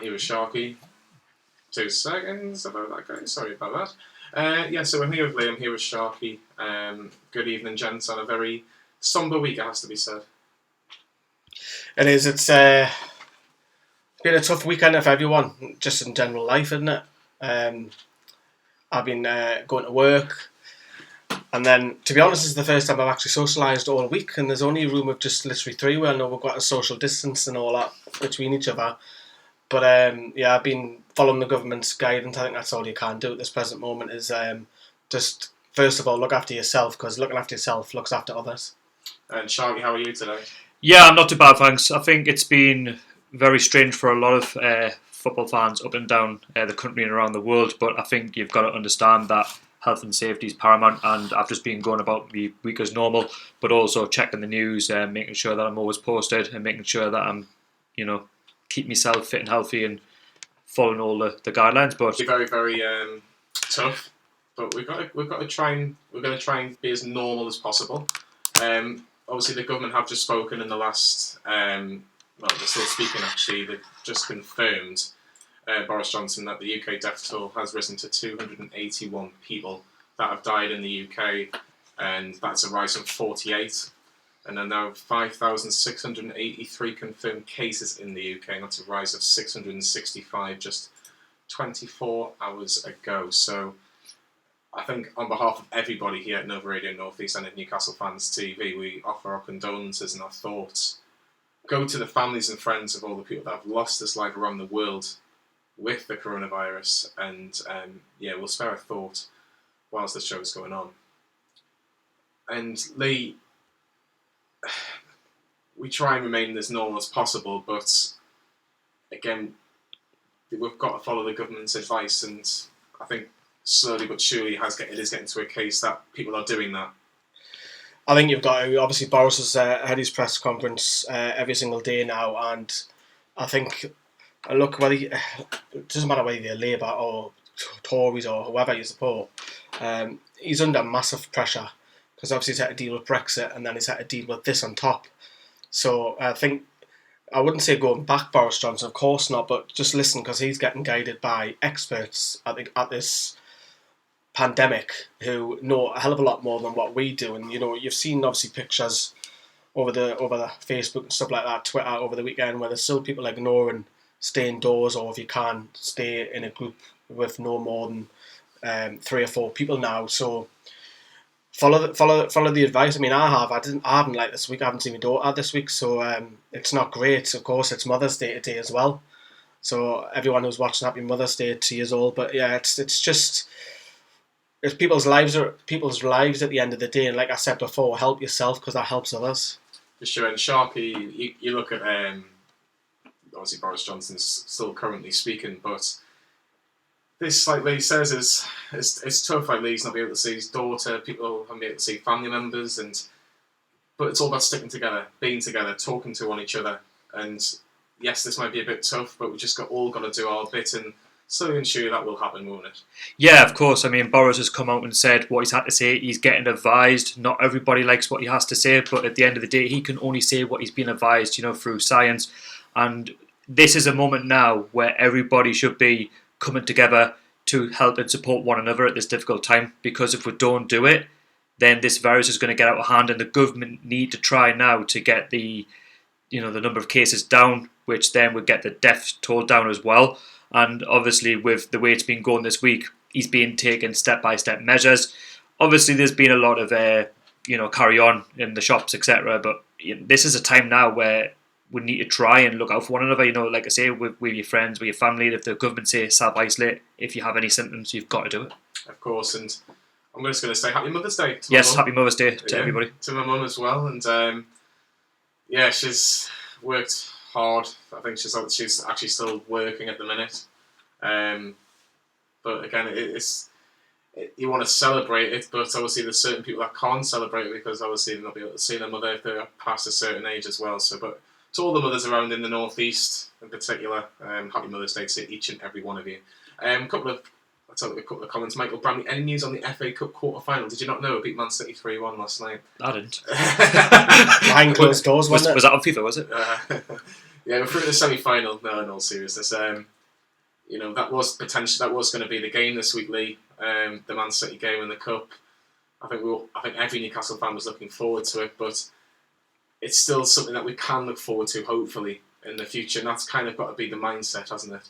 here with Sharky. 2 seconds about that guy. Sorry about that. So I'm here with Liam, here with Sharky. Good evening, gents, on a very sombre week, it has to be said. It is. It's been a tough weekend for everyone, just in general life, isn't it? I've been going to work, and then, to be honest, this is the first time I've actually socialised all week, and there's only a room of just literally 3 where I know we've got a social distance and all that between each other. But I've been following the government's guidance. I think that's all you can do at this present moment is just, first of all, look after yourself, because looking after yourself looks after others. And Sharky, how are you today? Yeah, I'm not too bad, thanks. I think it's been very strange for a lot of football fans up and down the country and around the world, but I think you've got to understand that health and safety is paramount, and I've just been going about the week as normal, but also checking the news, making sure that I'm always posted and making sure that I'm, keep myself fit and healthy and following all the guidelines. But it's very, very tough, but we're going to try and be as normal as possible. Obviously, the government have just spoken in the last. They're still speaking actually. They've just confirmed, Boris Johnson, that the UK death toll has risen to 281 people that have died in the UK, and that's a rise from 48. And there are now 5,683 confirmed cases in the UK, and that's a rise of 665 just 24 hours ago. So I think on behalf of everybody here at Nova Radio North East and at Newcastle Fans TV, we offer our condolences and our thoughts. Go to the families and friends of all the people that have lost this life around the world with the coronavirus, and we'll spare a thought whilst the show is going on. And Lee, we try and remain as normal as possible, but again, we've got to follow the government's advice, and I think slowly but surely it is getting to a case that people are doing that. I think you've got to, obviously Boris has had his press conference every single day now, and I think, look, it doesn't matter whether you're Labour or Tories or whoever you support, he's under massive pressure, because obviously he's had to deal with Brexit, and then he's had to deal with this on top. So I think, I wouldn't say going back Boris Johnson, of course not, but just listen, because he's getting guided by experts at this pandemic who know a hell of a lot more than what we do. And you've seen obviously pictures over the Facebook and stuff like that, Twitter over the weekend, where there's still people ignoring stay indoors, or if you can, stay in a group with no more than 3 or 4 people now. So follow the advice. I mean, I haven't like this week. I haven't seen my daughter this week, so it's not great. Of course, it's Mother's Day today as well. So everyone who's watching, happy Mother's Day to you all. But yeah, it's just, it's people's lives at the end of the day. And like I said before, help yourself, because that helps others. For sure. And Sharky, you look at obviously Boris Johnson's still currently speaking, but this, like Lee says, is tough. Like Lee's not being able to see his daughter, people haven't been able to see family members, but it's all about sticking together, being together, talking to one each other. And yes, this might be a bit tough, but we just all got to do our bit, and slowly and surely that will happen, won't it? Yeah, of course. I mean, Boris has come out and said what he's had to say. He's getting advised. Not everybody likes what he has to say, but at the end of the day, he can only say what he's been advised, through science. And this is a moment now where everybody should be coming together to help and support one another at this difficult time, because if we don't do it, then this virus is going to get out of hand, and the government need to try now to get the number of cases down, which then would get the death toll down as well. And obviously with the way it's been going this week, he's been taking step-by-step measures. Obviously there's been a lot of carry on in the shops, etc., but this is a time now where we need to try and look out for one another, like I say, with your friends, with your family. If the government say self-isolate, if you have any symptoms, you've got to do it. Of course, and I'm just going to say Happy Mother's Day to Yes, my mum. Happy Mother's Day to everybody. To my mum as well, and she's worked hard. I think she's actually still working at the minute. But again, you want to celebrate it, but obviously there's certain people that can't celebrate it, because obviously they'll not be able to see their mother if they're past a certain age as well. So, but to all the mothers around in the North East in particular, Happy Mother's Day to each and every one of you. A couple of comments. Michael Bramley, any news on the FA Cup quarter-final? Did you not know it beat Man City 3-1 last night? I didn't. Behind closed doors, wasn't it? Was that on FIFA, was it? Yeah, we're through to the semi-final. No, in all seriousness, that was going to be the game this week, Lee. The Man City game in the cup. I think every Newcastle fan was looking forward to it, but it's still something that we can look forward to, hopefully, in the future, and that's kind of got to be the mindset, hasn't it?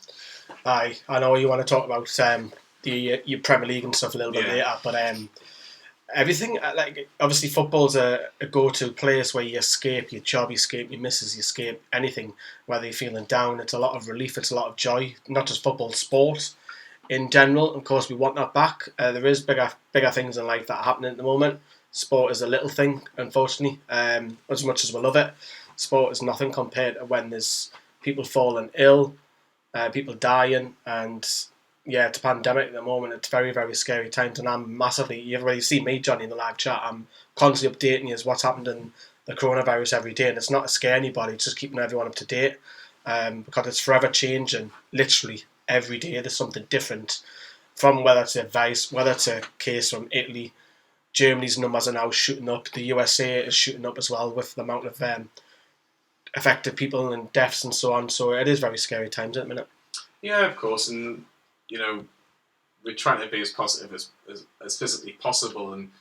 Aye, I know you want to talk about your Premier League and stuff a little bit later, but everything, like, obviously football's a go-to place where you escape your job, you escape your missus, you escape anything, whether you're feeling down. It's a lot of relief, it's a lot of joy, not just football, sport in general. Of course, we want that back. There is bigger things in life that are happening at the moment. Sport is a little thing, unfortunately. As much as we love it, sport is nothing compared to when there's people falling ill, people dying, and yeah, it's a pandemic at the moment. It's very, very scary times, and you've already seen me, Johnny, in the live chat. I'm constantly updating you as what's happened in the coronavirus every day, and it's not to scare anybody, it's just keeping everyone up to date, because it's forever changing. Literally every day there's something different, from whether it's advice, whether it's a case from Italy. Germany's numbers are now shooting up. The USA is shooting up as well with the amount of affected people and deaths and so on. So it is very scary times at the minute. Yeah, of course, and we're trying to be as positive as physically possible. And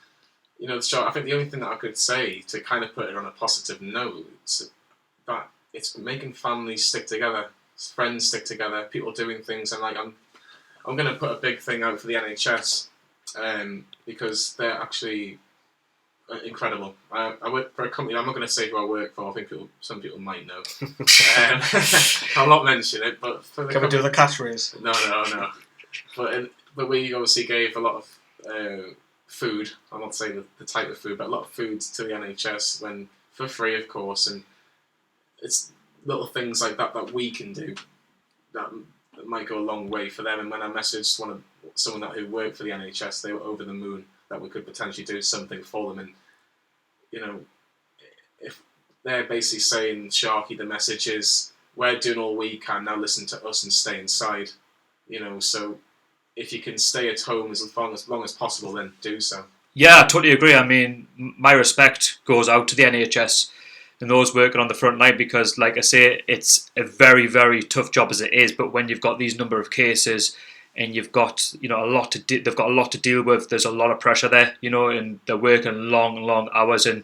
I think the only thing that I could say to kind of put it on a positive note is that it's making families stick together, friends stick together, people doing things. And like I'm going to put a big thing out for the NHS. Because they're actually incredible. I work for a company. I'm not going to say who I work for. I think some people might know. I'll not mention it. But can we do the catchphrase? No. But we obviously gave a lot of food. I'm not saying the type of food, but a lot of food to the NHS for free, of course. And it's little things like that we can do that might go a long way for them. And when I messaged someone who worked for the NHS, they were over the moon that we could potentially do something for them. And if they're basically saying, Sharky, the message is, we're doing all we can, now listen to us and stay inside. So if you can stay at home as long as possible, then do so. Yeah, I totally agree. I mean, my respect goes out to the NHS and those working on the front line, because, like I say, it's a very, very tough job as it is. But when you've got these number of cases and you've got they've got a lot to deal with. There's a lot of pressure there, and they're working long hours. And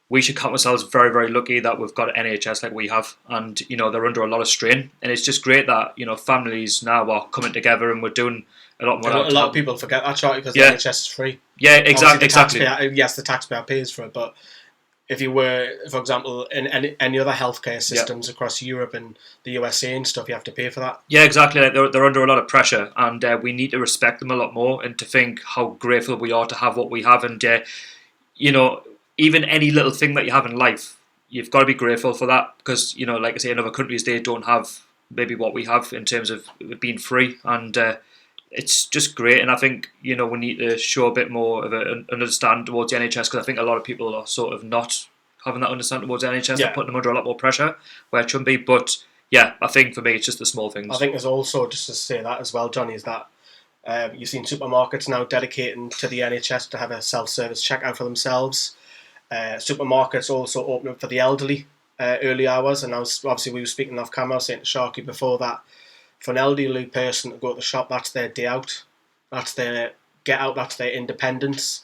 we should count ourselves very, very lucky that we've got an NHS like we have, and they're under a lot of strain. And it's just great that families now are coming together and we're doing a lot more. A lot of people forget that, Charlie, because the NHS is free. Yeah, exactly. Yes, the taxpayer pays for it, but if you were, for example, in any other healthcare systems across Europe and the USA and stuff, you have to pay for that. Yeah, exactly. Like they're under a lot of pressure, and we need to respect them a lot more, and to think how grateful we are to have what we have. And even any little thing that you have in life, you've got to be grateful for that, because like I say, in other countries they don't have maybe what we have in terms of being free, and it's just great. And I think we need to show a bit more of an understanding towards the NHS, because I think a lot of people are sort of not having that understanding towards the NHS. They're putting them under a lot more pressure where it shouldn't be. But yeah, I think for me it's just the small things. I think there's also, just to say that as well, Johnny, is that you've seen supermarkets now dedicating to the NHS to have a self-service checkout for themselves. Supermarkets also opening up for the elderly early hours, and obviously we were speaking off camera, saying to Sharky before that, for an elderly person to go to the shop, that's their day out, that's their get out, that's their independence.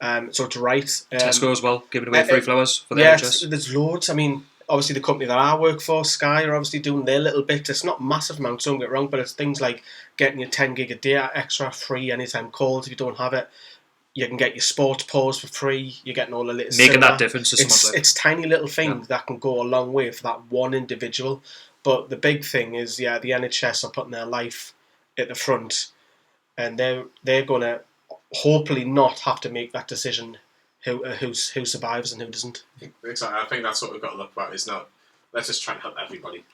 So it's right. Tesco as well, giving away free flowers for the NHS. There's loads. I mean, obviously the company that I work for, Sky, are obviously doing their little bit. It's not massive amounts, don't get wrong, but it's things like getting your 10 gig a day extra free anytime calls if you don't have it. You can get your sports pause for free. You're getting all the little making cinema. that difference. It's tiny little things that can go a long way for that one individual. But the big thing is, the NHS are putting their life at the front, and they're going to hopefully not have to make that decision who survives and who doesn't. Exactly. I think that's what we've got to look at. Is not, let's just try and help everybody.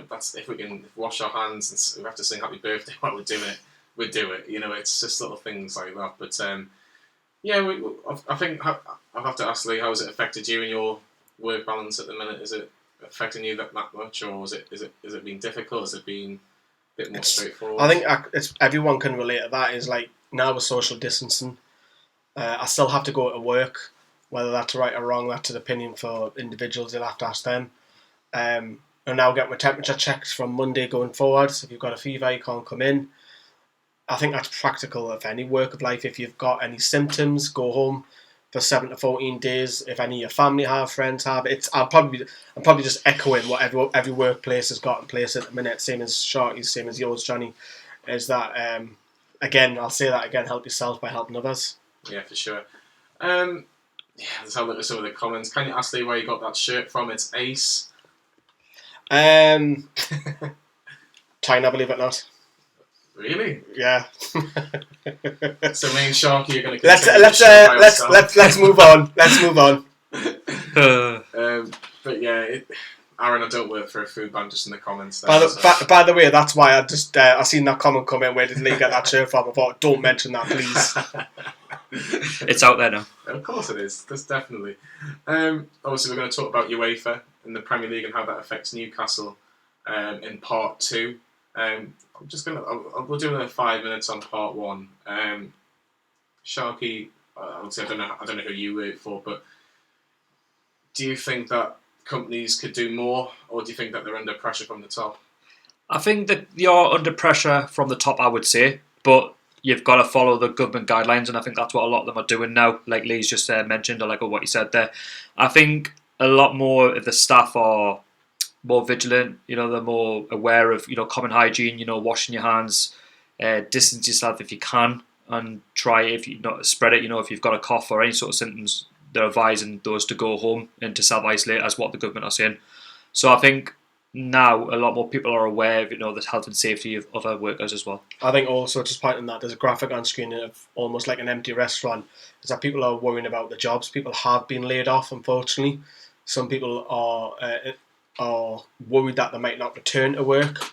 That's, if we can wash our hands and we have to sing happy birthday while we're doing it, we do it. It's just little things like that. But I think I'll have to ask Lee, how has it affected you and your work balance at the minute? Is it affecting you that much, or is it been difficult? Has it been a bit more straightforward? I think everyone can relate to that. Is like, now with social distancing, I still have to go to work, whether that's right or wrong. That's an opinion for individuals. You'll have to ask them. are now getting my temperature checked from Monday going forward. So if you've got a fever, you can't come in. I think that's practical of any work of life. If you've got any symptoms, go home for 7 to 14 days. If any of your family have, friends have, I'm probably just echoing what every workplace has got in place at the minute. Same as Sharky's, same as yours, Johnny. Is that again? I'll say that again. Help yourself by helping others. Yeah, for sure. Let's have a look at some of the comments. Can you ask Lee where you got that shirt from? It's Ace. China, believe it or not. Really? Yeah. So me and Sharky are going to let's move on. Let's move on. But yeah, Aaron, I don't work for a food bank. Just in the comments. There, by the way, that's why I just I seen that comment come in. Where did Lee get that shirt from? I thought, don't mention that, please. It's out there now. Of course it is. There's definitely. Obviously, we're going to talk about UEFA and the Premier League and how that affects Newcastle in part 2. I'm just gonna. We'll do another 5 minutes on part 1. Sharky, obviously, I don't know who you work for, but do you think that companies could do more, or do you think that they're under pressure from the top? I think that you're under pressure from the top, I would say, but you've got to follow the government guidelines, and I think that's what a lot of them are doing now, like Lee's just mentioned, or like what he said there. I think a lot more of the staff are more vigilant, they're more aware of, common hygiene, washing your hands, distance yourself if you can, and try, if you not spread it, if you've got a cough or any sort of symptoms, they're advising those to go home and to self-isolate, as what the government are saying. So I think now a lot more people are aware of, the health and safety of other workers as well. I think also, just pointing that, there's a graphic on screen of almost like an empty restaurant, is that people are worrying about the jobs. People have been laid off, unfortunately. Some people are worried that they might not return to work.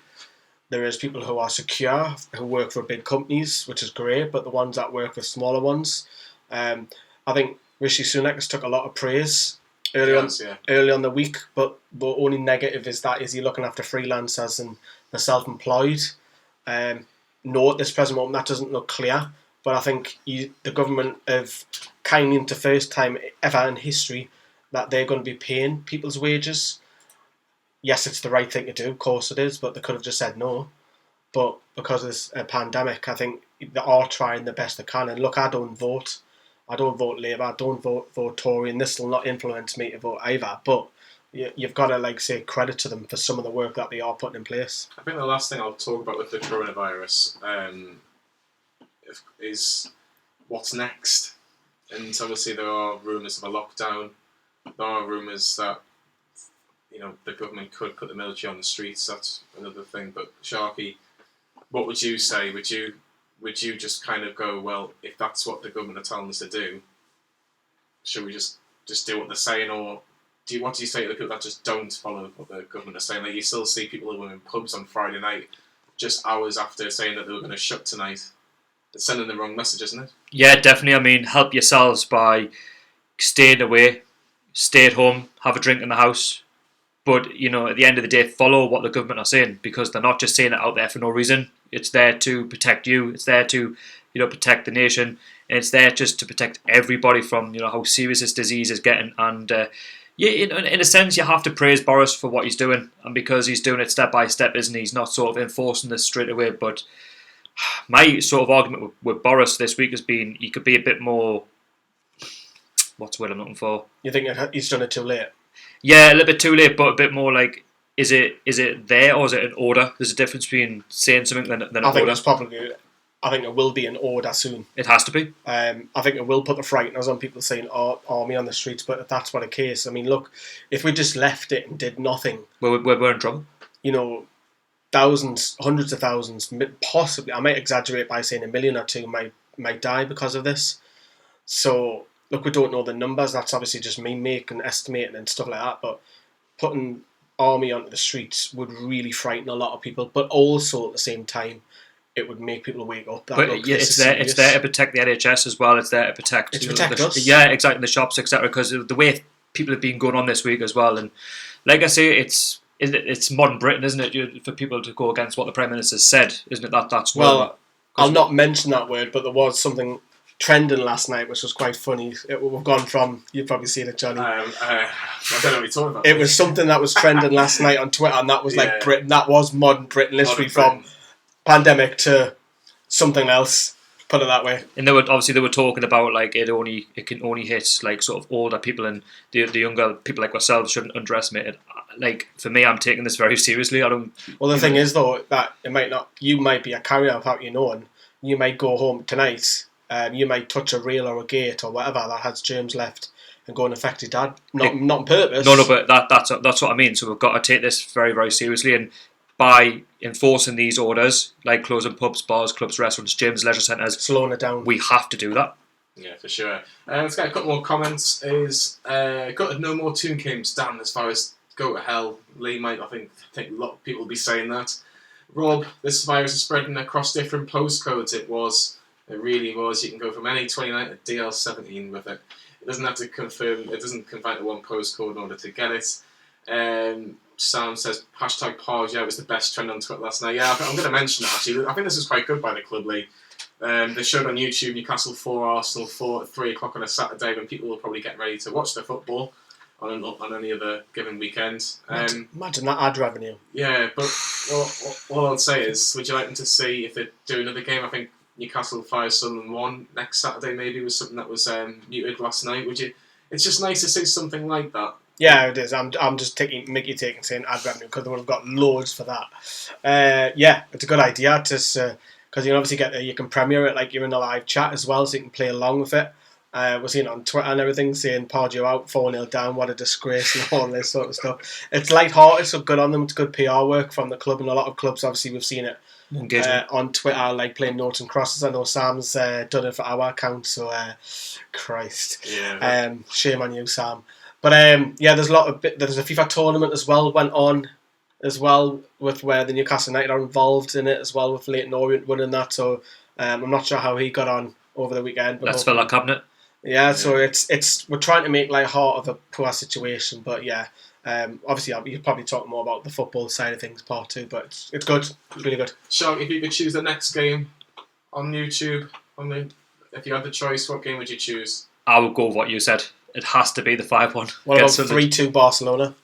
There is people who are secure, who work for big companies, which is great, but the ones that work for smaller ones, I think Rishi Sunak has took a lot of praise early on the week, but the only negative is he looking after freelancers and the self-employed. No, at this present moment, that doesn't look clear, but I think the government have kind into first time ever in history that they're going to be paying people's wages. Yes, it's the right thing to do, of course it is, but they could have just said no. But because of this pandemic, I think they are trying the best they can. And look, I don't vote Labour, I don't vote Tory, and this will not influence me to vote either. But you've got to say credit to them for some of the work that they are putting in place. I think the last thing I'll talk about with the coronavirus is what's next. And obviously there are rumours of a lockdown. There are rumours that the government could put the military on the streets. That's another thing. But Sharky, what would you say? Would you just kind of go, well, if that's what the government are telling us to do, should we just do what they're saying, or what do you say to the people that just don't follow what the government are saying? Like, you still see people who were in pubs on Friday night, just hours after saying that they were going to shut tonight. It's sending the wrong message, isn't it? Yeah, definitely. I mean, help yourselves by staying away, stay at home, have a drink in the house. But, at the end of the day, follow what the government are saying, because they're not just saying it out there for no reason. It's there to protect you. It's there to, protect the nation. And it's there just to protect everybody from, how serious this disease is getting. And, in a sense, you have to praise Boris for what he's doing. And because he's doing it step by step, isn't he? He's not sort of enforcing this straight away. But my sort of argument with Boris this week has been he could be a bit more... What's the word I'm looking for? You think he's done it too late? Yeah, a little bit too late, but a bit more like, is it there or is it an order? There's a difference between saying something than an order. I think it will be an order soon. It has to be. I think it will put the frighteners on people saying, army on the streets, but if that's what the case, I mean, look, if we just left it and did nothing... We're in trouble. Thousands, hundreds of thousands, possibly, I might exaggerate by saying 1 million or 2 might die because of this. So... Look, we don't know the numbers. That's obviously just me making, estimating and stuff like that. But putting army onto the streets would really frighten a lot of people. But also at the same time, it would make people wake up. It's there to protect the NHS as well. It's there to protect. It's protect us. Yeah, exactly. The shops, etc. Because the way people have been going on this week as well, and like I say, it's modern Britain, isn't it? For people to go against what the Prime Minister said, isn't it? That's well. I'll not mention that word, but there was something trending last night, which was quite funny. We've gone from, you've probably seen it, Johnny. I don't know what you're talking about. It was something that was trending last night on Twitter, and that was like Britain. That was modern Britain, literally from pandemic to something else. Put it that way. And they were talking about like it can only hit like sort of older people, and the younger people like ourselves shouldn't underestimate it. Like for me, I'm taking this very seriously. I don't. Well, the thing is though that it might not. You might be a carrier without you knowing. You might go home tonight. You might touch a rail or a gate or whatever that has germs left and go and affect your dad. Not on purpose. No, but that's what I mean. So we've got to take this very, very seriously, and by enforcing these orders, like closing pubs, bars, clubs, restaurants, gyms, leisure centres, slowing it down. We have to do that. Yeah, for sure. Let's get a couple more comments. Got no more Toon games, damn, as far as go to hell. Lee might, I think a lot of people will be saying that. Rob, this virus is spreading across different postcodes. It really was. You can go from NA29 to DL17 with it. It doesn't have to confirm. It doesn't confine to one postcode in order to get it. Sam says #Pause. Yeah, it was the best trend on Twitter last night. Yeah, I'm going to mention that actually. I think this is quite good by the club, Lee. They showed on YouTube Newcastle 4, Arsenal 4 at 3 o'clock on a Saturday when people will probably get ready to watch the football on any other given weekend. Imagine that ad revenue. Yeah, but all I'd say is, would you like them to see if they do another game? I think Newcastle 5, Sunderland 1 next Saturday maybe was something that was muted last night. Would you? It's just nice to see something like that. Yeah, it is. I'm just saying ad revenue because they would have got loads for that. Yeah, it's a good idea because you can obviously you can premiere it like you're in a live chat as well, so you can play along with it. We're seeing it on Twitter and everything, saying Pardew out, 4-0 down, what a disgrace and all this sort of stuff. It's light-hearted, so good on them. It's good PR work from the club, and a lot of clubs, obviously, we've seen it on Twitter, like playing notes and crosses. I know Sam's done it for our account, so Christ. Yeah. Shame on you, Sam. But yeah, there's a FIFA tournament as well, went on as well, with where the Newcastle United are involved in it as well, with Leyton Orient winning that, so I'm not sure how he got on over the weekend. But let's fill that cabinet. Yeah, so it's we're trying to make light heart of a poor situation, but yeah, obviously you'll probably talk more about the football side of things part 2, but it's good, it's really good. Shark, if you could choose the next game on YouTube, if you had the choice, what game would you choose? I would go with what you said. It has to be the 5-1. What about 3-2 Barcelona?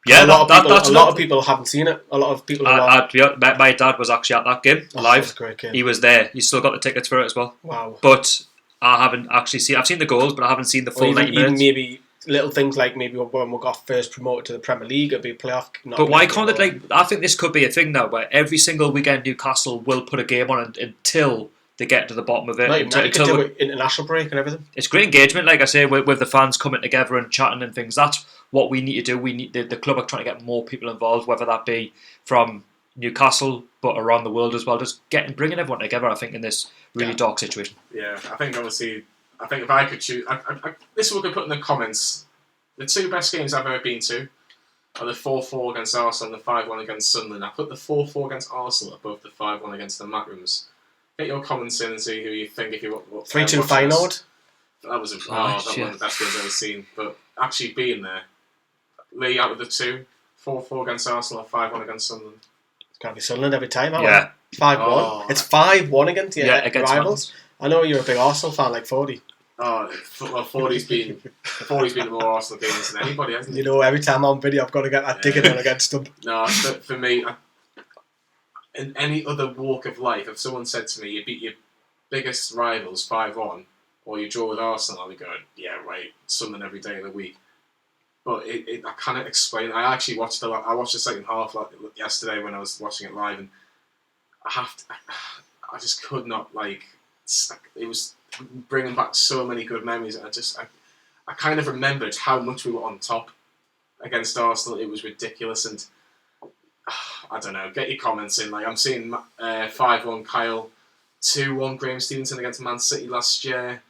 Yeah, a lot of people haven't seen it. A lot of people. My dad was actually at that game live. That's a great game. He was there. He still got the tickets for it as well. Wow. But I haven't actually seen. I've seen the goals, but I haven't seen the full 90 minutes. Even maybe little things like maybe when we got first promoted to the Premier League, it'd be a playoff. But why can't it? Like, I think this could be a thing now, where every single weekend Newcastle will put a game on until they get to the bottom of it. Right, until you could do it international break and everything. It's great engagement, like I say, with the fans coming together and chatting and things. That's what we need to do. We need the club are trying to get more people involved, whether that be from Newcastle but around the world as well. Just bringing everyone together, I think, in this really dark situation. Yeah, I think obviously, if I could choose, this is what we could put in the comments. The 2 best games I've ever been to are the 4-4 against Arsenal and the 5-1 against Sunderland. I put the 4-4 against Arsenal above the 5-1 against the Macrims. Get your comments in and see who you think. If you 3-2 Feyenoord. That was one of the best games I've ever seen. But actually being there, Lee out with the 2, 4-4 against Arsenal, 5-1 against Sunderland. It's got to be Sunderland every time. 5-1. It's 5-1 against against rivals. I know you're a big Arsenal fan, like 40. Oh, well, 40's been the more Arsenal games than anybody, hasn't it? You know, every time I'm on video, I've got to get that digging on against them. No, but for me, in any other walk of life, if someone said to me, you beat your biggest rivals 5-1, or you draw with Arsenal, I'll be going, yeah, right, Sunderland every day of the week. But I can't explain. I actually watched the second half yesterday when I was watching it live, and I just could not, it was bringing back so many good memories. I kind of remembered how much we were on top against Arsenal. It was ridiculous, and I don't know. Get your comments in. Like, I'm seeing 5-1 Kyle, 2-1 Graham Stevenson against Man City last year.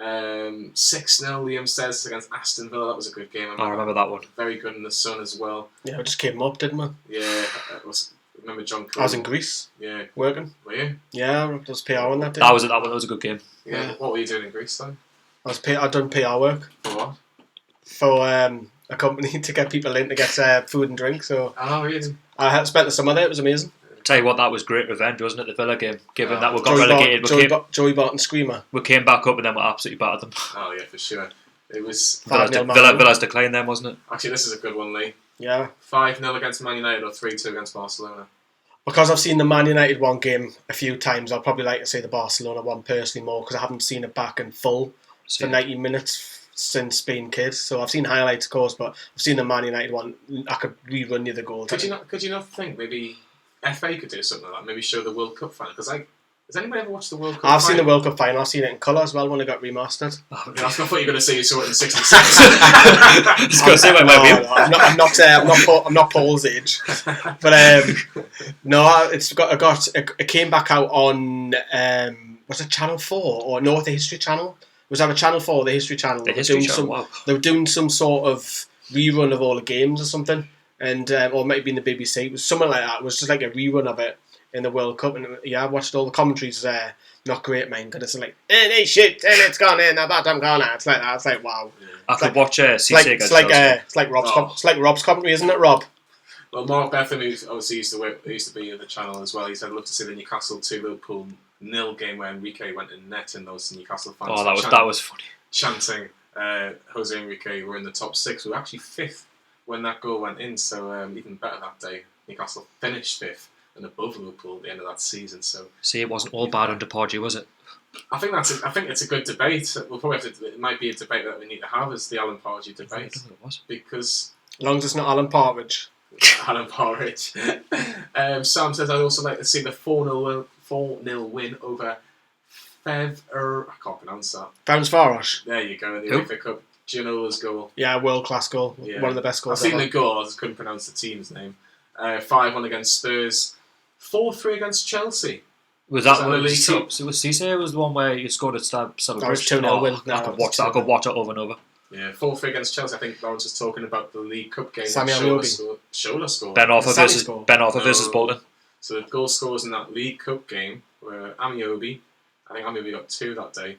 6-0 Liam says against Aston Villa. That was a good game. I remember that one. Very good in the sun as well. Yeah, we just came up, didn't we? Yeah, remember John Cole? I was in Greece. Yeah, working. Were you? Yeah, I was PR on that day. That was a good game. Yeah. What were you doing in Greece then? I'd done PR work. For what? For a company to get people in to get food and drink. So really? I had spent the summer there. It was amazing. Tell you what, that was great revenge, wasn't it? The Villa game, given that we got Joey relegated, Joey Barton screamer. we came back up and then we absolutely battered them. Oh yeah, for sure. It was 5-0 Villa's decline then, wasn't it? actually this is a good one, Lee. Yeah. 5-0 against Man United or 3-2 against Barcelona. Because I've seen the Man United one game a few times, I'd probably like to say the Barcelona one personally more because I haven't seen it back in full for 90 minutes since being kid. So I've seen highlights, of course, but I've seen the Man United one. I could rerun you the goal. Could you not think maybe FA could do something like that? Maybe show the World Cup final? Because has anybody ever watched the World Cup? I've seen the World Cup final. I've seen it in colour as well when it got remastered. Oh, I thought you were going to say you saw it in '66. Just go say I'm not Paul's age, but no, it came back out on was it Channel 4 or no, the History Channel? It was either Channel 4 or the History Channel. They were doing some sort of rerun of all the games or something, and or maybe in the BBC. It was something like that. It was just like a rerun of it in the World Cup, and yeah, I watched all the commentaries. Not great, man, because it's like, they shoot, and it's gone in, the bottom corner. It's like that. It's like, wow. I could watch Cisse it's like Rob's commentary, isn't it, Rob? Well, Mark Betham, who obviously used to be at the channel as well, he said, "I'd love to see the Newcastle 2 Liverpool 0 game where Enrique went in net and those Newcastle fans." Oh, that was funny. Chanting, Jose Enrique were in the top 6. We were actually 5th when that goal went in, so even better that day. Newcastle finished 5th and above Liverpool at the end of that season. So see, it wasn't all bad under Pardew, was it? I think it's a good debate. We'll probably have to. It might be a debate that we need to have, is the Alan Pardew debate. I don't know what it was. Because as long as it's not Alan Partridge. Alan Partridge. Sam says, I'd also like to see the 4-0 win over I can't pronounce that. Ferencváros. There you go, in the UEFA Cup. Gianola's goal. Yeah, world class goal. Yeah. One of the best goals I've seen ever. the goal, I just couldn't pronounce the team's name. 5-1 against Spurs. 4-3 against Chelsea. Was that that the when League Cup? Cisse was the one where you scored at Stamford Bridge? That was 2-0 win. No, I could watch it over and over. Yeah, 4-3 against Chelsea. I think Lawrence was talking about the League Cup game. Sammy Shola scored. Ben Arthur versus Bolton. So the goal scorers in that League Cup game were Amiobi. I think Amiobi got 2 that day.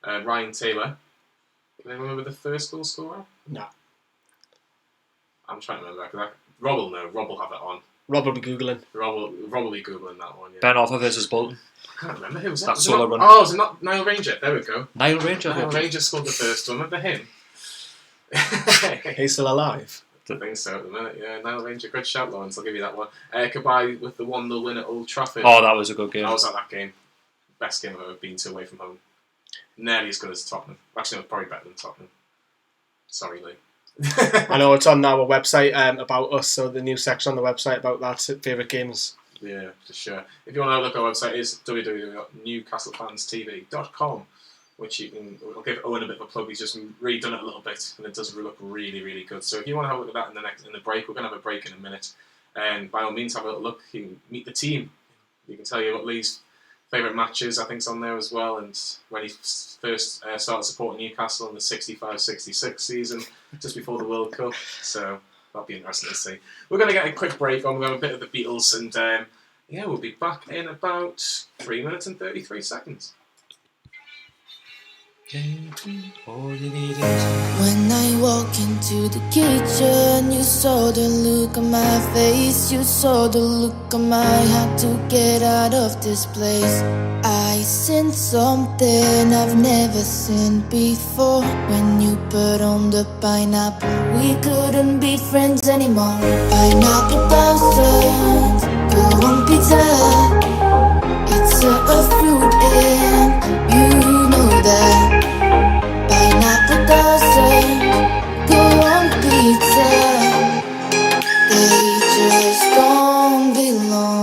Ryan Taylor. Can anyone remember the first goal scorer? No. I'm trying to remember that. Rob will know. Rob will have it on. Rob will be Googling. Rob will be Googling that one. Yeah. Ben Arthur versus Bolton. I can't remember who was that. That solo run. Oh, was it not Niall Ranger? There we go. Niall Ranger Scored the first one. Remember him? He's still alive. I think so at the minute. Yeah, Niall Ranger. Good shout, Lawrence. I'll give you that one. Kabay with the 1-0 win at Old Trafford. Oh, that was a good game. I was at that game. Best game I've ever been to away from home. Nearly as good as Tottenham. Actually, no, probably better than Tottenham. Sorry, Lee. I know it's on our website about us, so the new section on the website about that, favourite games. Yeah, for sure. If you want to have a look at our website, it's www.newcastlefanstv.com, which you can. I'll give Owen a bit of a plug. He's just redone it a little bit, and it does look really, really good. So if you want to have a look at that in the break, we're going to have a break in a minute, and by all means, have a little look. You can meet the team. You can tell you what Lee's favourite matches, I think, is on there as well, and when he first started supporting Newcastle in the 65-66 season, just before the World Cup. So that'll be interesting to see. We're going to get a quick break on. We're going to have a bit of the Beatles, and we'll be back in about 3 minutes and 33 seconds. When I walk into the kitchen, you saw the look on my face. You saw the look on my had to get out of this place. I seen something I've never seen before. When you put on the pineapple, we couldn't be friends anymore. Pineapple thousand, go on pizza. It's a fruit and you know that. Pineapple doesn't go on pizza. They just don't belong.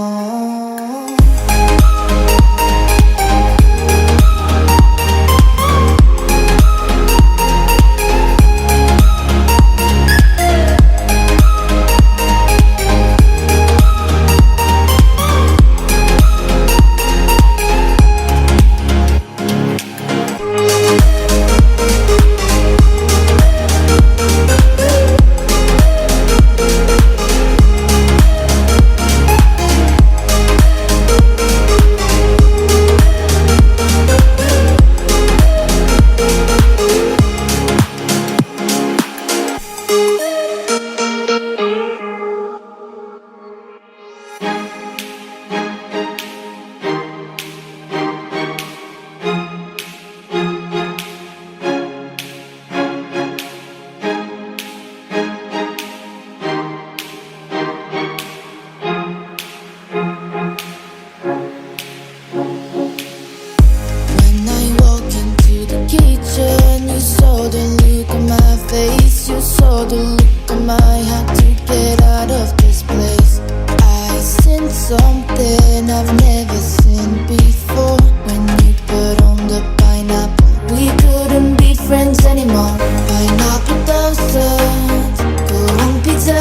something I've never seen before. When you put on the pineapple, we couldn't be friends anymore. Pineapple doesn't go on pizza.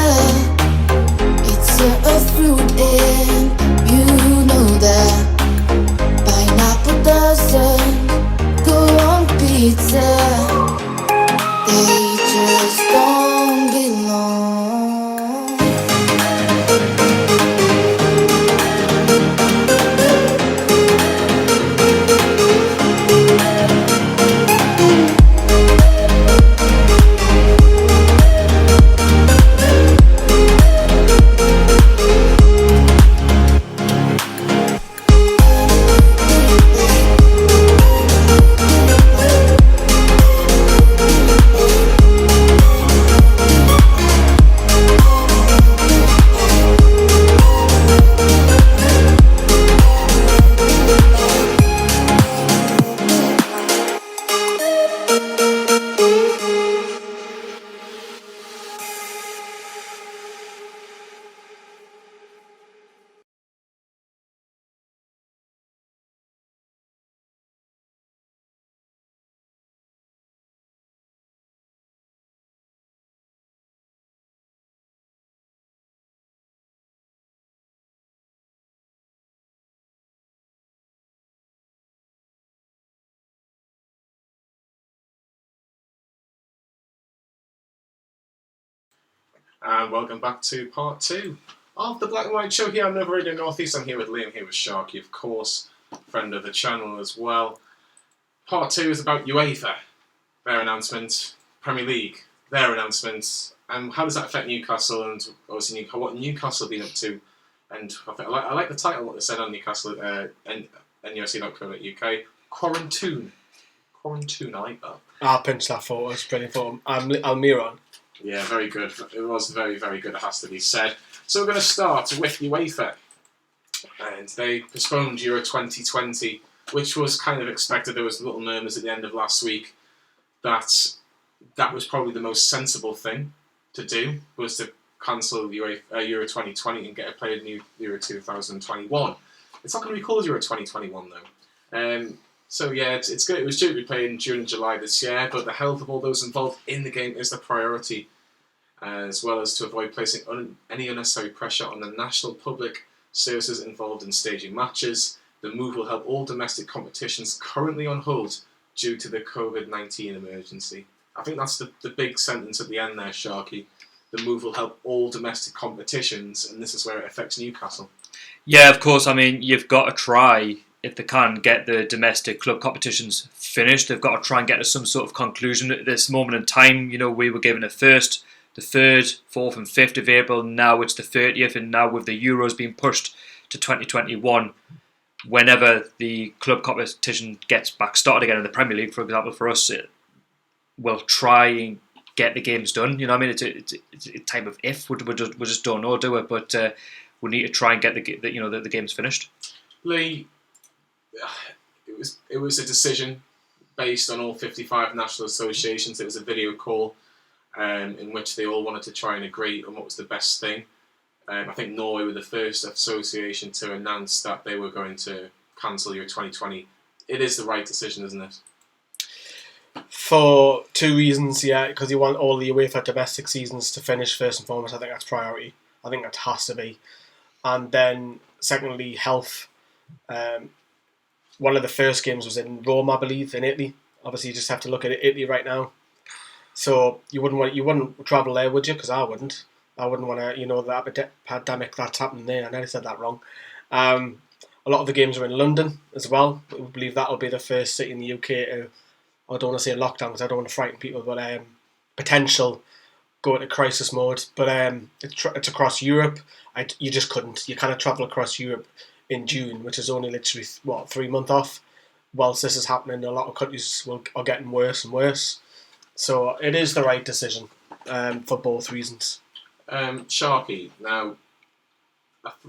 It's a fruit and you know that. Pineapple doesn't go on pizza. They just don't belong. And welcome back to part 2 of the Black and White Show here on Nova Radio North East. I'm here with Liam, here with Sharky, of course, friend of the channel as well. Part 2 is about UEFA, their announcement, Premier League, their announcement, and how does that affect Newcastle and obviously what Newcastle have been up to. And I like the title, what they said on Newcastle and NUSC.co.uk, Quarantine. Quarantine, I like that. I'll pinch that photo, it's brilliant photo. Almiron. Yeah, very good. It was very, very good, it has to be said. So we're going to start with UEFA. And they postponed Euro 2020, which was kind of expected. There was little murmurs at the end of last week that was probably the most sensible thing to do, was to cancel Euro 2020 and get it played in Euro 2021. It's not going to be called Euro 2021 though. So yeah, it's good. It was due to be played in June and July this year, but the health of all those involved in the game is the priority, as well as to avoid placing any unnecessary pressure on the national public services involved in staging matches. The move will help all domestic competitions currently on hold due to the COVID-19 emergency. I think that's the big sentence at the end there, Sharky. The move will help all domestic competitions, and this is where it affects Newcastle. Yeah, of course. I mean, you've got to try, if they can, get the domestic club competitions finished. They've got to try and get to some sort of conclusion at this moment in time. You know, we were given the 1st, the 3rd, 4th and 5th of April. Now it's the 30th, and now with the Euros being pushed to 2021, whenever the club competition gets back started again in the Premier League, for example, for us, we'll try and get the games done. You know what I mean? It's a type of if. We just don't know, do it? But we need to try and get the games finished. Lee, it was a decision based on all 55 national associations. It was a video call in which they all wanted to try and agree on what was the best thing. I think Norway were the first association to announce that they were going to cancel Euro 2020. It is the right decision, isn't it? For 2 reasons, yeah, because you want all the UEFA domestic seasons to finish first and foremost. I think that's priority. I think that has to be. And then, secondly, health. One of the first games was in Rome, I believe, in Italy. Obviously, you just have to look at Italy right now. So you wouldn't travel there, would you? Because I wouldn't. I wouldn't want to, the pandemic that's happening there. I nearly said that wrong. A lot of the games are in London as well. I believe that'll be the first city in the UK to, I don't want to say lockdown because I don't want to frighten people, but potential go into crisis mode. But it's across Europe. You just couldn't. You kind of travel across Europe in June, which is only literally 3 months off. Whilst this is happening, a lot of countries are getting worse and worse. So it is the right decision for both reasons. Sharky, now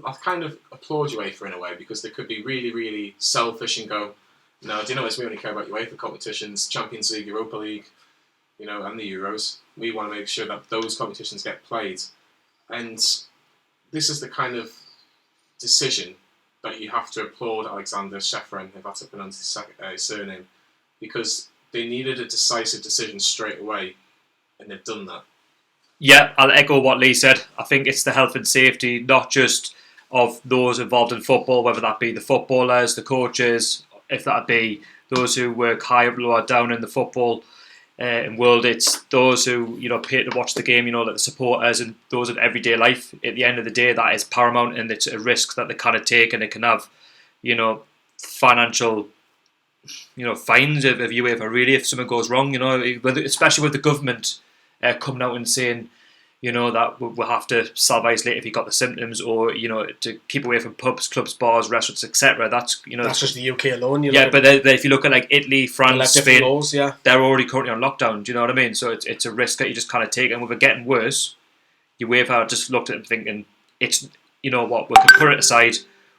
I kind of applaud UEFA in a way, because they could be really, really selfish and go, no, do you know this? We only care about UEFA competitions, Champions League, Europa League, and the Euros. We want to make sure that those competitions get played. And this is the kind of decision that you have to applaud Alexander Shefren, if that's how to pronounce his surname, because they needed a decisive decision straight away, and they've done that. Yeah, I'll echo what Lee said. I think it's the health and safety, not just of those involved in football, whether that be the footballers, the coaches, if that be those who work high up, lower down in the football world. It's those who pay to watch the game, like the supporters and those in everyday life. At the end of the day, that is paramount, and it's a risk that they kind of take, and it can have, financial, fines of UEFA really if something goes wrong. Especially with the government coming out and saying, that we'll have to self-isolate if you got the symptoms, or to keep away from pubs, clubs, bars, restaurants, etc. That's that's just the UK alone. But if you look at like Italy, France, Spain, laws, they're already currently on lockdown. Do you know what I mean? So it's a risk that you just kind of take, and with it getting worse, UEFA just looked at it thinking, it's what, we can put it aside,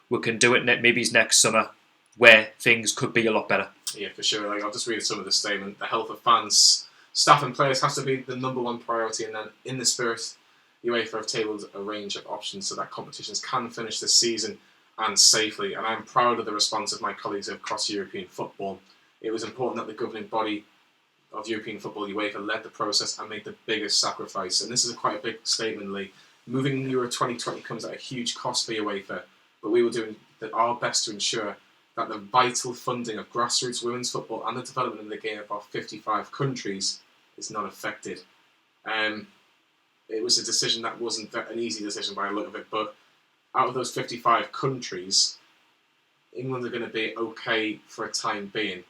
we can do it maybe next summer, where things could be a lot better. Yeah, for sure. I'll just read some of the statement. The health of fans, staff and players has to be the number one priority, and then in the spirit, UEFA have tabled a range of options so that competitions can finish this season and safely. And I'm proud of the response of my colleagues across European football. It was important that the governing body of European football, UEFA, led the process and made the biggest sacrifice. And this is quite a big statement, Lee. Moving Euro 2020 comes at a huge cost for UEFA, but we were doing our best to ensure that the vital funding of grassroots women's football and the development of the game of our 55 countries is not affected. It was a decision that wasn't an easy decision by the look of it, but out of those 55 countries, England are going to be okay for a time being.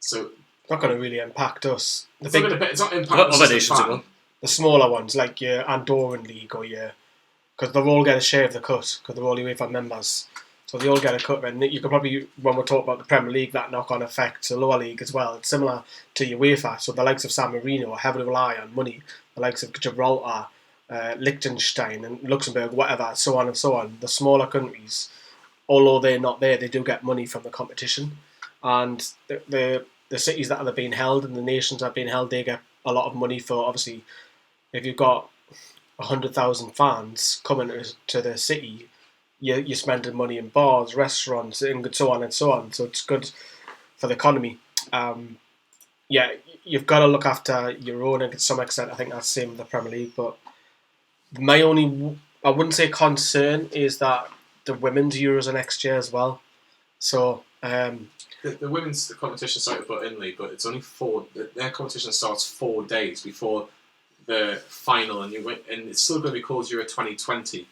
So it's not going to really impact us. It's not impact us as a fan. The smaller ones, like your Andorran League or because they'll all get a share of the cut, because they're all UEFA members. So they all get a cut. And you could probably, when we talk about the Premier League, that knock-on effect to lower league as well. It's similar to UEFA. So the likes of San Marino heavily rely on money. The likes of Gibraltar, Liechtenstein and Luxembourg, whatever, so on and so on. The smaller countries, although they're not there, they do get money from the competition. And the cities that are being held and the nations that are being held, they get a lot of money for, obviously, if you've got 100,000 fans coming to the city, you're spending money in bars, restaurants, and so on and so on. So it's good for the economy. You've got to look after your own, and to some extent, I think that's the same with the Premier League. But my only, I wouldn't say concern, is that the women's Euros are next year as well. So the women's competition started but Italy, but it's only their competition starts 4 days before the final, and it's still going to be called Euro 2020.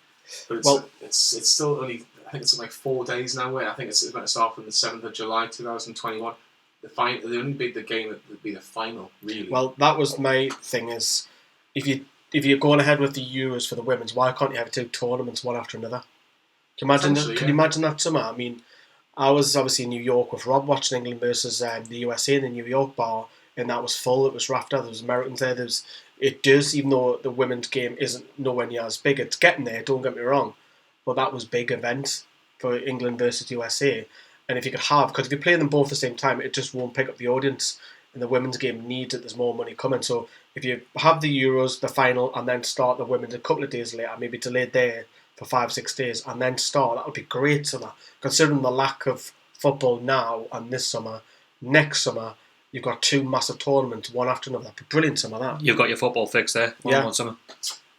But it's still only, I think it's like 4 days now. I think it's going to start from the 7th of July 2021. They only beat the game that would be the final, really. Well, that was my thing, is if you're going ahead with the Euros for the women's, why can't you have 2 tournaments one after another? Can you imagine that summer? I mean, I was obviously in New York with Rob watching England versus the USA in the New York bar, and that was full. It was rafter. There was Americans there. It does, even though the women's game isn't nowhere near as big. It's getting there, don't get me wrong. But that was a big event for England versus USA. And if you could because if you play them both at the same time, it just won't pick up the audience. And the women's game needs it. There's more money coming. So if you have the Euros, the final, and then start the women's a couple of days later, maybe delayed there for 5-6 days, and then start, that would be great summer. Considering the lack of football now and this summer, next summer, you've got 2 massive tournaments, one after another. That'd be brilliant summer, that. You've got your football fix there, one summer.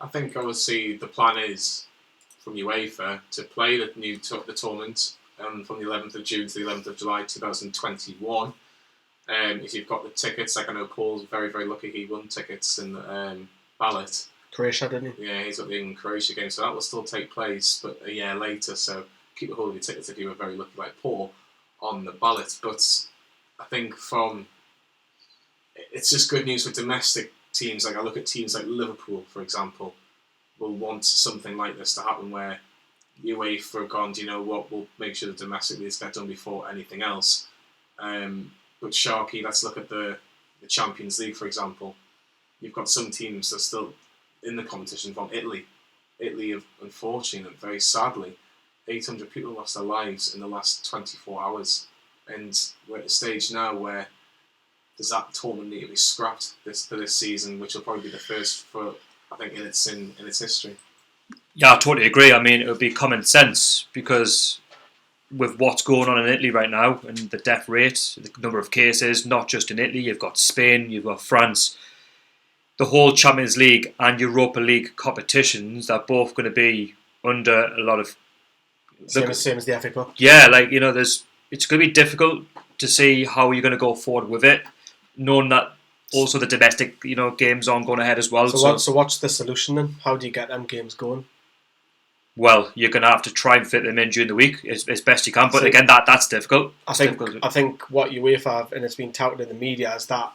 I think, obviously, the plan is from UEFA to play the tournament from the 11th of June to the 11th of July 2021. If you've got the tickets, like I know Paul's very, very lucky he won tickets in the ballot. Croatia, didn't he? Yeah, he's got the England-Croatia game, so that will still take place, but a year later, so keep a hold of your tickets if you were very lucky like Paul on the ballot. But I think it's just good news for domestic teams. Like I look at teams like Liverpool, for example, will want something like this to happen where UEFA have gone, do you know what, we'll make sure the domestic leagues get done before anything else. But Sharky, let's look at the Champions League, for example. You've got some teams that are still in the competition from Italy. Italy have, unfortunately, very sadly, 800 people lost their lives in the last 24 hours. And we're at a stage now where does that tournament need to be scrapped for this season, which will probably be the first for, I think, in its history. Yeah, I totally agree. I mean, it would be common sense because with what's going on in Italy right now and the death rate, the number of cases, not just in Italy, you've got Spain, you've got France, the whole Champions League and Europa League competitions are both going to be under a lot of... Same as the FA Cup. Yeah, like, it's going to be difficult to see how you're going to go forward with it, knowing that also the domestic, games aren't going ahead as well. So what's the solution then? How do you get them games going? Well, you're going to have to try and fit them in during the week as best you can. But again, that's difficult. I think what UEFA have, and it's been touted in the media, is that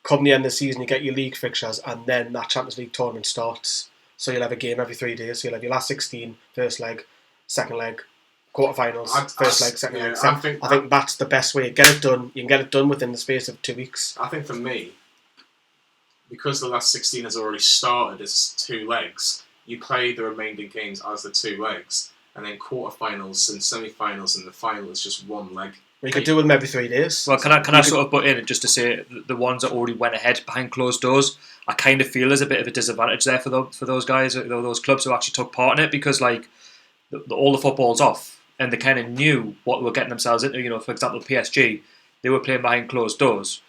come the end of the season, you get your league fixtures, and then that Champions League tournament starts. So you'll have a game every 3 days. So you'll have your last 16, first leg, second leg, quarterfinals, first leg, second leg. I think that's the best way. Get it done. You can get it done within the space of 2 weeks. I think for me, because the last 16 has already started as 2 legs, you play the remaining games as the 2 legs, and then quarterfinals and semi-finals and the final is just 1 leg. You could do them every 3 days. Well, can I sort of butt in just to say the ones that already went ahead behind closed doors, I kind of feel there's a bit of a disadvantage there for those guys, those clubs who actually took part in it, because like all the football's off and they kind of knew what they were getting themselves into. For example, PSG, they were playing behind closed doors.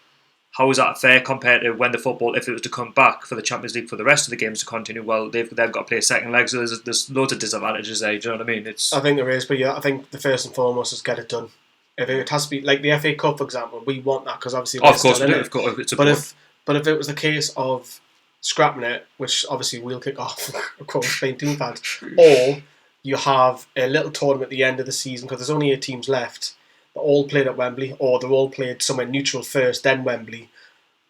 How is that fair compared to when the football, if it was to come back for the Champions League for the rest of the games to continue? Well, they've got to play a second leg, so there's loads of disadvantages there. Do you know what I mean? I think there is, but yeah, I think the first and foremost is get it done. If it has to be like the FA Cup, for example, we want that because obviously of course we do. Of course, it's but if it was the case of scrapping it, which obviously we'll kick off, of course, playing team fans, or you have a little tournament at the end of the season because there's only 8 teams left. They're all played at Wembley, or they're all played somewhere neutral first, then Wembley.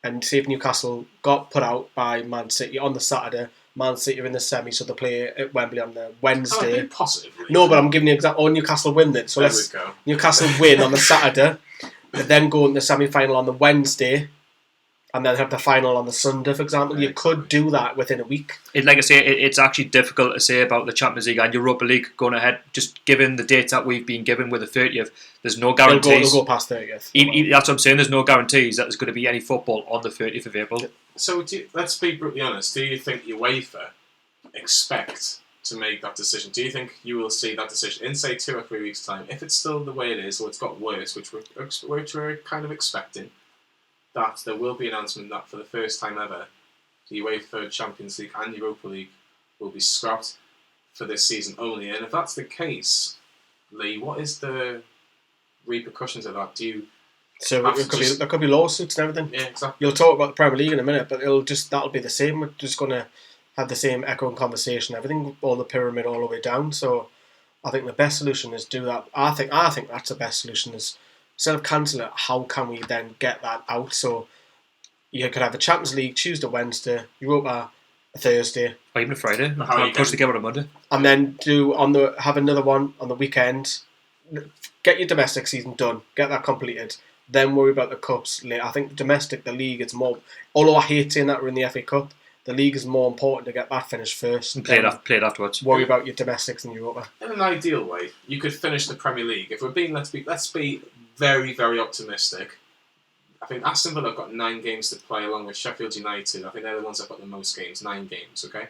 And say if Newcastle got put out by Man City on the Saturday, Man City are in the semi, so they play at Wembley on the Wednesday. Oh, positively. No, but I'm giving you an example. Or Newcastle win then. So let's go. Newcastle win on the Saturday, and then go in the semi-final on the Wednesday, and then have the final on the Sunday, for example. You could do that within a week. Like I say, it's actually difficult to say about the Champions League and Europa League going ahead, just given the dates that we've been given with the 30th. There's no guarantees. They'll go past 30th. That's what I'm saying. There's no guarantees that there's going to be any football on the 30th of April. So let's be brutally honest. Do you think UEFA expect to make that decision? Do you think you will see that decision in, say, 2 or 3 weeks' time? If it's still the way it is, or it's got worse, which we're kind of expecting, that there will be an announcement that for the first time ever, the UEFA Champions League and Europa League will be scrapped for this season only. And if that's the case, Lee, what is the repercussions of that? There could be lawsuits and everything. Yeah, exactly. You'll talk about the Premier League in a minute, but that'll be the same. We're just going to have the same echoing conversation, everything, all the pyramid all the way down. So I think the best solution is do that. I think that's the best solution is instead of cancelling it, how can we then get that out? So you could have the Champions League Tuesday, Wednesday, Europa Thursday, or even Friday. Push together on Monday, and then have another one on the weekend. Get your domestic season done. Get that completed. Then worry about the cups later. I think the league, it's more. Although I hate saying that we're in the FA Cup, the league is more important to get that finished first and play it afterwards. Worry about your domestics in Europa. In an ideal way, you could finish the Premier League. If we're being, let's be very, very optimistic. I think Aston Villa have got 9 games to play along with Sheffield United. I think they're the ones that have got the most games, 9 games, okay?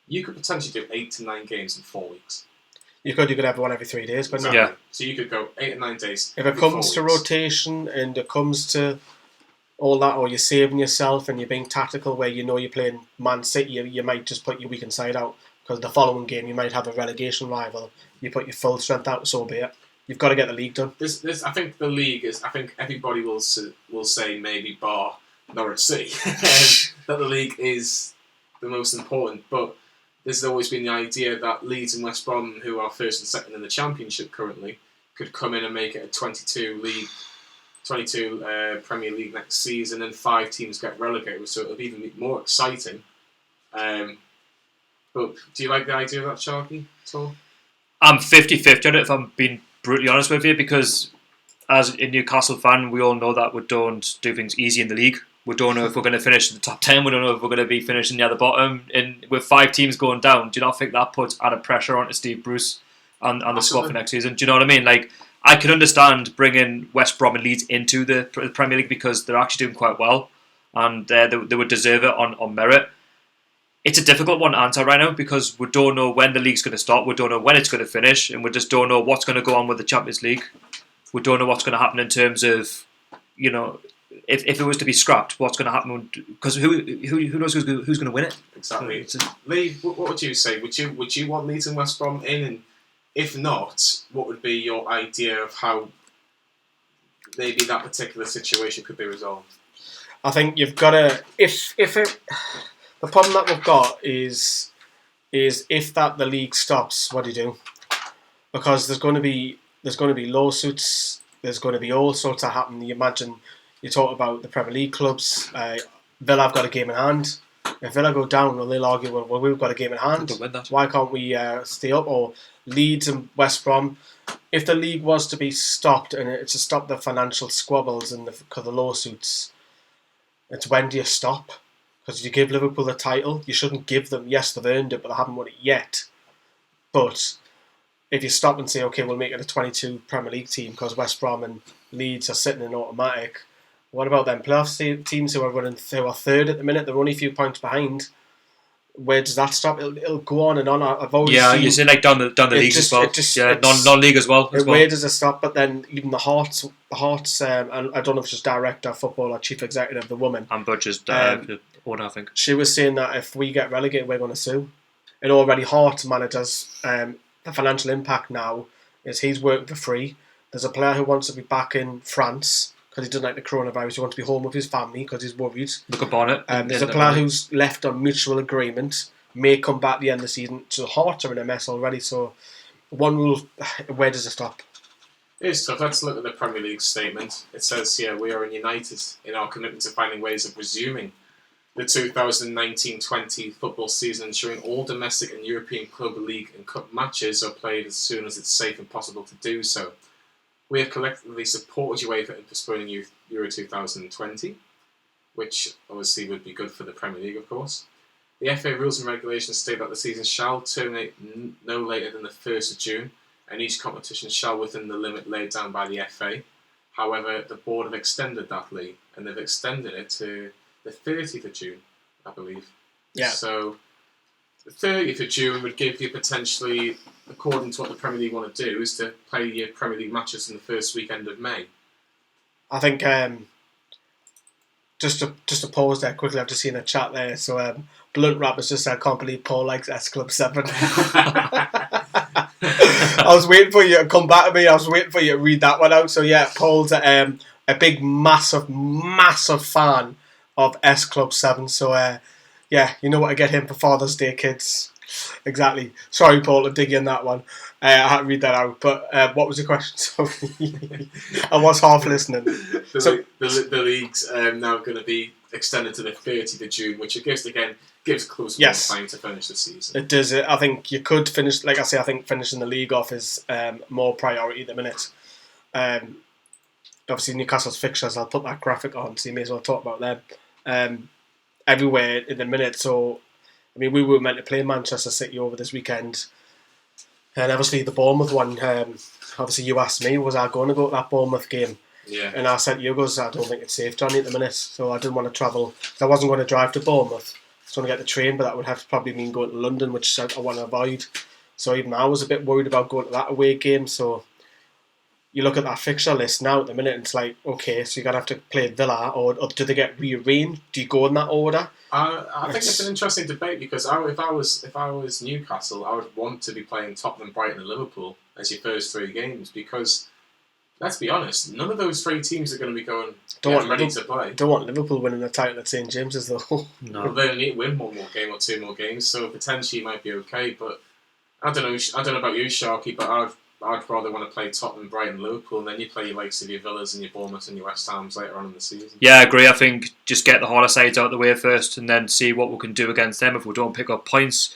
You could potentially do 8 to 9 games in 4 weeks. You could have one every 3 days, but exactly. Yeah. So you could go 8 or 9 days. If it comes to rotation and it comes to all that, or you're saving yourself and you're being tactical where you know you're playing Man City, you might just put your weakened side out because the following game you might have a relegation rival. You put your full strength out, so be it. You've got to get the league done. I think the league is. I think everybody will say maybe bar Norwich City that the league is the most important. But there's always been the idea that Leeds and West Brom, who are first and second in the Championship currently, could come in and make it a 22 Premier League next season, and 5 teams get relegated. So it'll be even more exciting. But do you like the idea of that, Sharky, at all? I'm 50-50 on it, if I'm being brutally honest with you, because as a Newcastle fan, we all know that we don't do things easy in the league. We don't know if we're going to finish in the top 10. We don't know if we're going to be finishing near the bottom. And with 5 teams going down, do you not think that puts added pressure onto Steve Bruce and the squad for next season? Do you know what I mean? Like, I can understand bringing West Brom and Leeds into the Premier League because they're actually doing quite well and they would deserve it on merit. it's a difficult one to answer right now because we don't know when the league's going to start, we don't know when it's going to finish, and we just don't know what's going to go on with the Champions League. We don't know what's going to happen in terms of, you know, if it was to be scrapped, what's going to happen? Because who knows who's going to win it? Exactly. Lee, what would you say? Would you want Leeds and West Brom in? And if not, what would be your idea of how maybe that particular situation could be resolved? I think you've got to the problem that we've got is if the league stops, what do you do? Because there's going to be lawsuits. There's going to be all sorts that happen. You imagine you talk about the Premier League clubs. Villa have got a game in hand. If Villa go down, well, they'll argue, well, we've got a game in hand. Why can't we stay up? Or Leeds and West Brom. If the league was to be stopped and it's to stop the financial squabbles and the lawsuits, it's when do you stop? Because you give Liverpool the title, you shouldn't give them. Yes, they've earned it, but they haven't won it yet. But if you stop and say, okay, we'll make it a 22 Premier League team because West Brom and Leeds are sitting in automatic. What about them playoff teams who are third at the minute? They're only a few points behind. Where does that stop? It'll go on and on. I've always seen, you say like down the leagues as well. Non-league as well. Where does it stop? But then even the Hearts, and I don't know if she's director of football or chief executive, the woman. And Butcher's owner, I think. She was saying that if we get relegated, we're going to sue. And already Hearts managers, the financial impact now is he's working for free. There's a player who wants to be back in France because he doesn't like the coronavirus. He wants to be home with his family because he's worried. Look up on it. There's a player who's left on mutual agreement, may come back at the end of the season. So Hearts are in a mess already. So one rule, where does it stop? It is tough. Let's look at the Premier League statement. It says here, we are united in our commitment to finding ways of resuming the 2019-20 football season, ensuring all domestic and European club, league and cup matches are played as soon as it's safe and possible to do so. We have collectively supported UEFA in postponing Euro 2020, which obviously would be good for the Premier League, of course. The FA rules and regulations state that the season shall terminate no later than the 1st of June, and each competition shall within the limit laid down by the FA. However, the board have extended that league, and they've extended it to the 30th of June, I believe. Yeah. So the 30th of June would give you potentially, according to what the Premier League want to do, is to play your Premier League matches in the first weekend of May. I think just to pause there quickly, I've just seen a chat there. So Blunt Rap has just said, I can't believe Paul likes S Club 7. I was waiting for you to come back to me. I was waiting for you to read that one out. So yeah, Paul's a big, massive fan of S Club 7. So yeah, you know what to get him for Father's Day, kids. Exactly. Sorry, Paul, to dig in that one. I had to read that out. But what was the question? Sorry. I was half listening. The league's now going to be extended to the 30th of June, which gives clubs more time to finish the season. It does. I think you could finish, like I say, I think finishing the league off is more priority at the minute. Obviously, Newcastle's fixtures, I'll put that graphic on, so you may as well talk about them. Everywhere in the minute. So, I mean, we were meant to play Manchester City over this weekend. And obviously, the Bournemouth one, obviously, you asked me, was I going to go to that Bournemouth game? Yeah. And I said, you goes, I don't think it's safe, Johnny, at the minute. So I didn't want to travel. I wasn't going to drive to Bournemouth. I was going to get the train, but that would have to probably mean going to London, which I want to avoid. So even I was a bit worried about going to that away game. So you look at that fixture list now at the minute, and it's like, okay, so you're going to have to play Villa, or do they get rearranged? Do you go in that order? I think it's an interesting debate, because if I was Newcastle, I would want to be playing Tottenham, Brighton and Liverpool as your first three games, because let's be honest, none of those three teams are going to be going ready to play. Don't want Liverpool winning the title at St James's though. No. Well, they need to win one more game or two more games, so potentially it might be okay. But I don't know about you, Sharky, but I'd rather want to play Tottenham, Brighton, Liverpool, and then you play your likes of your Villas and your Bournemouth and your West Hams later on in the season. Yeah, I agree. I think just get the harder sides out of the way first, and then see what we can do against them. If we don't pick up points,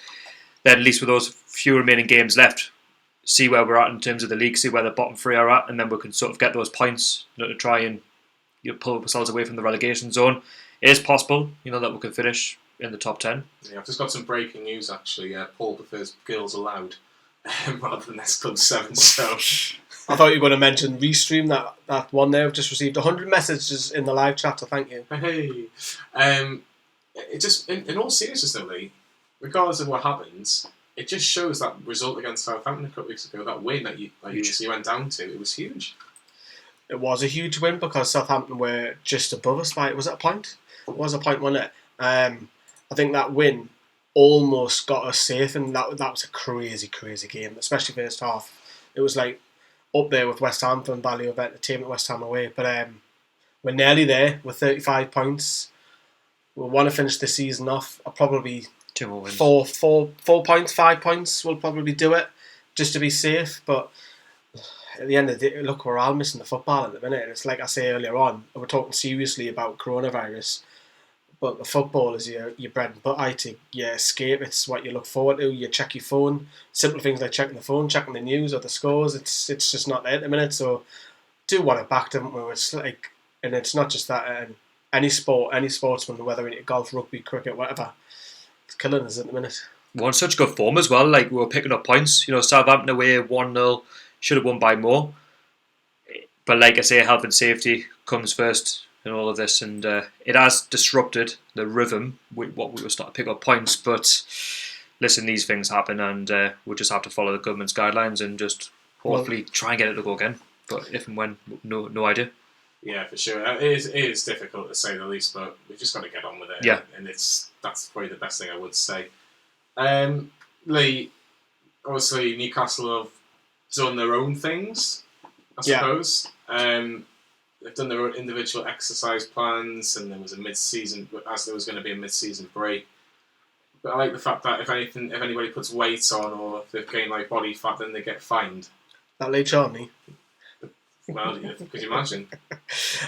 then at least with those few remaining games left, see where we're at in terms of the league, see where the bottom three are at, and then we can sort of get those points, to try and pull ourselves away from the relegation zone. It is possible, that we can finish in the top 10. Yeah, I've just got some breaking news actually. Paul prefers Girls Aloud rather than S Club 7. So I thought you were going to mention Restream, that one there. I've just received 100 messages in the live chat, so thank you. Hey, it just in all seriousness though, Lee, regardless of what happens, it just shows that result against Southampton a couple of weeks ago, that win that you went down to, it was huge. It was a huge win because Southampton were just above us by, was it a point? It was a point, wasn't it? I think that win almost got us safe, and that was a crazy game, especially first half. It was like up there with West Ham for value of entertainment, West Ham away. But we're nearly there with 35 points. We want to finish the season off. Probably 2 more wins. 4 points, 5 points will probably do it, just to be safe. But at the end of the day, look, we're all missing the football at the minute. It's like I say earlier on, we're talking seriously about coronavirus, but the football is your bread and butter. You escape. It's what you look forward to. You check your phone. Simple things like checking the phone, checking the news or the scores. It's just not there at the minute. So do want it back, don't we? It's like, and it's not just that. Any sport, any sportsman, whether it's golf, rugby, cricket, whatever, it's killing us at the minute. We're on such good form as well. Like, we were picking up points. Southampton away 1-0, should have won by more. But like I say, health and safety comes first in all of this, and it has disrupted the rhythm with what we were starting to pick up points. But listen, these things happen, and we'll just have to follow the government's guidelines and just hopefully try and get it to go again. But if and when, no idea. Yeah, for sure. It is difficult to say the least, but we've just got to get on with it. Yeah. And that's probably the best thing I would say. Lee, obviously Newcastle have done their own things, I suppose. They've done their own individual exercise plans, and there was a mid-season, as there was going to be a mid-season break. But I like the fact that if anybody puts weight on or if they've gained like body fat, then they get fined. That late Charney. Well, could you imagine?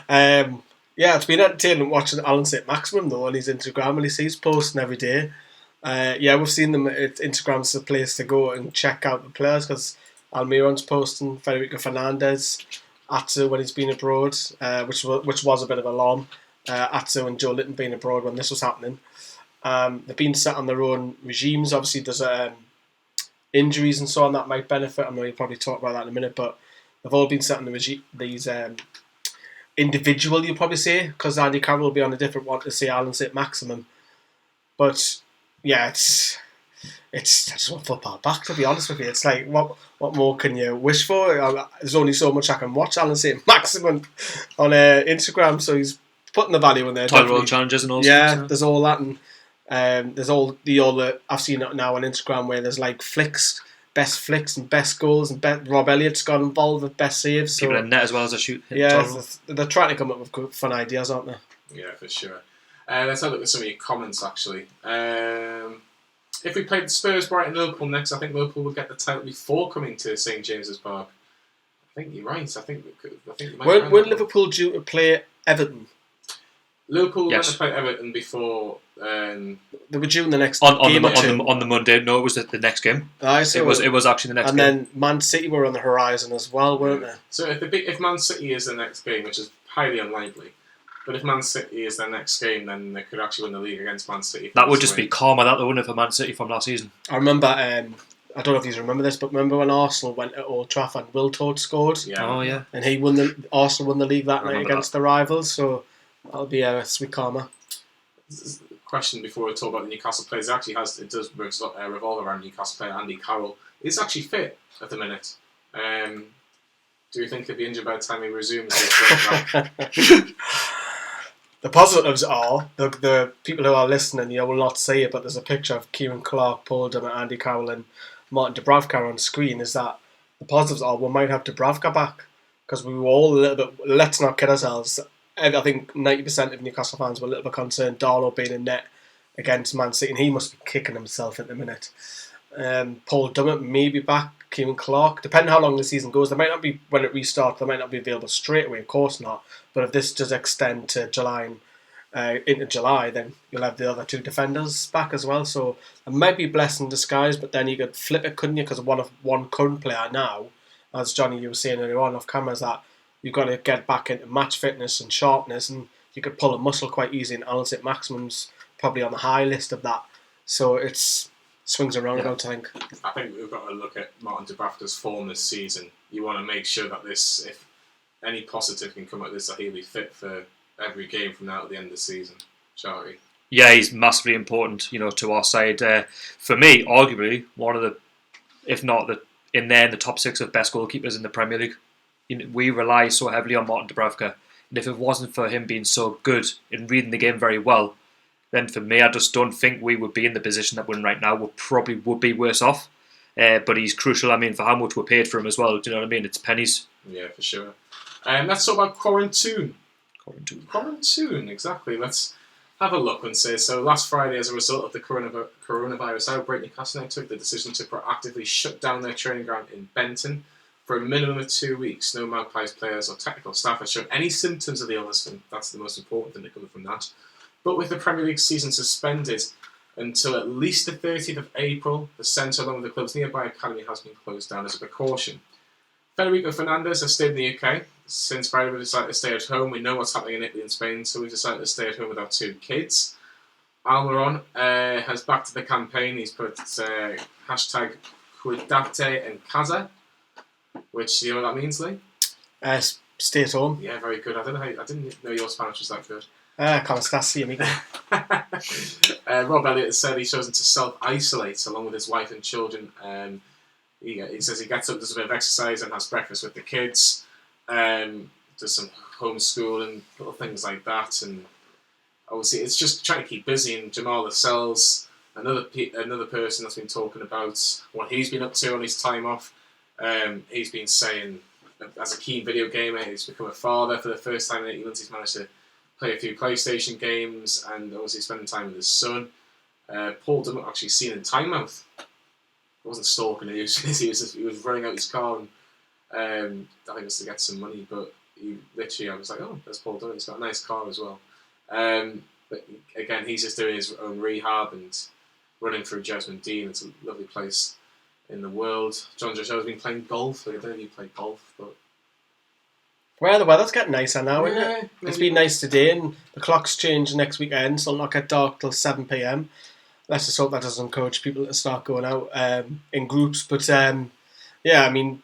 It's been entertaining watching Alan Saint-Maximin though on his Instagram, and he's posting every day. We've seen them. Instagram's the place to go and check out the players, because Almiron's posting Federico Fernandez, Atsu when he's been abroad, which was a bit of alarm. Atsu and Joe Litton being abroad when this was happening. They've been set on their own regimes. Obviously, there's injuries and so on that might benefit. I know you'll probably talk about that in a minute, but they've all been set on these individual, you'll probably say, because Andy Carroll will be on a different one to say Alan Saint-Maximin. But yeah, I just want football back, to be honest with you. It's like, what more can you wish for? There's only so much I can watch Alan Saint-Maximin on Instagram, so he's putting the value in there. Title World Challenges and all. There's all that, and there's all the I've seen it now on Instagram where there's like best flicks and best goals, and Rob Elliott's got involved with best saves. People in net as well as a shoot. They're trying to come up with good, fun ideas, aren't they? Yeah, for sure. Let's have a look at some of your comments, actually. If we played Spurs, Brighton, Liverpool next, I think Liverpool would get the title before coming to St James's Park. I think you're right. I think you might. Weren't Liverpool due to play Everton? Liverpool went to play Everton before. They were due in the next on game on the Monday. No, it was the next game. It was actually the next game. And then Man City were on the horizon as well, weren't they? So if Man City is the next game, which is highly unlikely, but if Man City is their next game, then they could actually win the league against Man City. That would just be karma, that they won it for Man City from last season. I remember, I don't know if you remember this, but remember when Arsenal went at Old Trafford and Will Todd scored? Yeah. Oh, yeah. And Arsenal won the league that night against the rivals, so that'll be a sweet karma. Question before we talk about the Newcastle players, it does revolve around Newcastle player Andy Carroll. He's actually fit at the minute. Do you think he'll be injured by the time he resumes his The positives are, the people who are listening, you will not see it, but there's a picture of Kieran Clark, Paul Dummett, Andy Carroll and Martin Dubravka on screen, is that the positives are we might have Dubravka back, because we were all a little bit, let's not kid ourselves, I think 90% of Newcastle fans were a little bit concerned Darlow being in net against Man City, and he must be kicking himself at the minute. Paul Dummett may be back, Kieran Clark, depending how long the season goes. They might not be, when it restarts, they might not be available straight away, of course not, but if this does extend to into July, then you'll have the other two defenders back as well, so it might be blessing in disguise, but then you could flip it, couldn't you, because one current player now, as Johnny, you were saying earlier on off camera, is that you've got to get back into match fitness and sharpness, and you could pull a muscle quite easy, and Alan Saint-Maximin's probably on the high list of that, so it's swings around about, I think. I think we've got to look at Martin Dubravka's form this season. You want to make sure that if any positive can come out of this, that he'll be fit for every game from now to the end of the season. Shall we? Yeah, he's massively important, to our side. For me, arguably one of the, if not in the top 6 of best goalkeepers in the Premier League. We rely so heavily on Martin Dubravka, and if it wasn't for him being so good in reading the game very well, then for me, I just don't think we would be in the position that we're in right now. We probably would be worse off. But he's crucial. I mean, for how much we're paid for him as well. Do you know what I mean? It's pennies. Yeah, for sure. Let's talk about quarantine. Quarantine, exactly. Let's have a look and say, so last Friday, as a result of the coronavirus outbreak, Newcastle United took the decision to proactively shut down their training ground in Benton for a minimum of 2 weeks. No Magpies players or technical staff have shown any symptoms of the illness, and that's the most important thing that comes from that. But with the Premier League season suspended until at least the 30th of April, the centre along with the club's nearby academy has been closed down as a precaution. Federico Fernandez has stayed in the UK. Since Friday we decided to stay at home. We know what's happening in Italy and Spain, so we've decided to stay at home with our 2 kids. Almiron has backed the campaign. He's put hashtag Cuidate en Casa, which, you know what that means, Lee? Stay at home. Yeah, very good. I didn't know your Spanish was that good. Como estás, amigo? Rob Elliott has said he's chosen to self-isolate along with his wife and children. He says he gets up, does a bit of exercise and has breakfast with the kids, does some homeschooling, little things like that, and obviously it's just trying to keep busy. And Jamal Lascelles, another person that's been talking about what he's been up to on his time off. He's been saying, as a keen video gamer, he's become a father for the first time in 8 months. He's managed to play a few PlayStation games and obviously spending time with his son. Paul Dummett actually seen in timeout. He wasn't stalking him, he was running out his car and I think it was to get some money, but he literally, I was like, oh, there's Paul Dummett, he's got a nice car as well. But again, he's just doing his own rehab and running through Jasmine Dean. It's a lovely place in the world. John Joshua has been playing golf. I don't know if you play golf, but Well, the weather's getting nicer now, isn't Yeah, it? It's been nice today, and the clock's changed next weekend, so it'll not get dark till 7 p.m. Let's just hope that doesn't encourage people to start going out in groups. But yeah, I mean,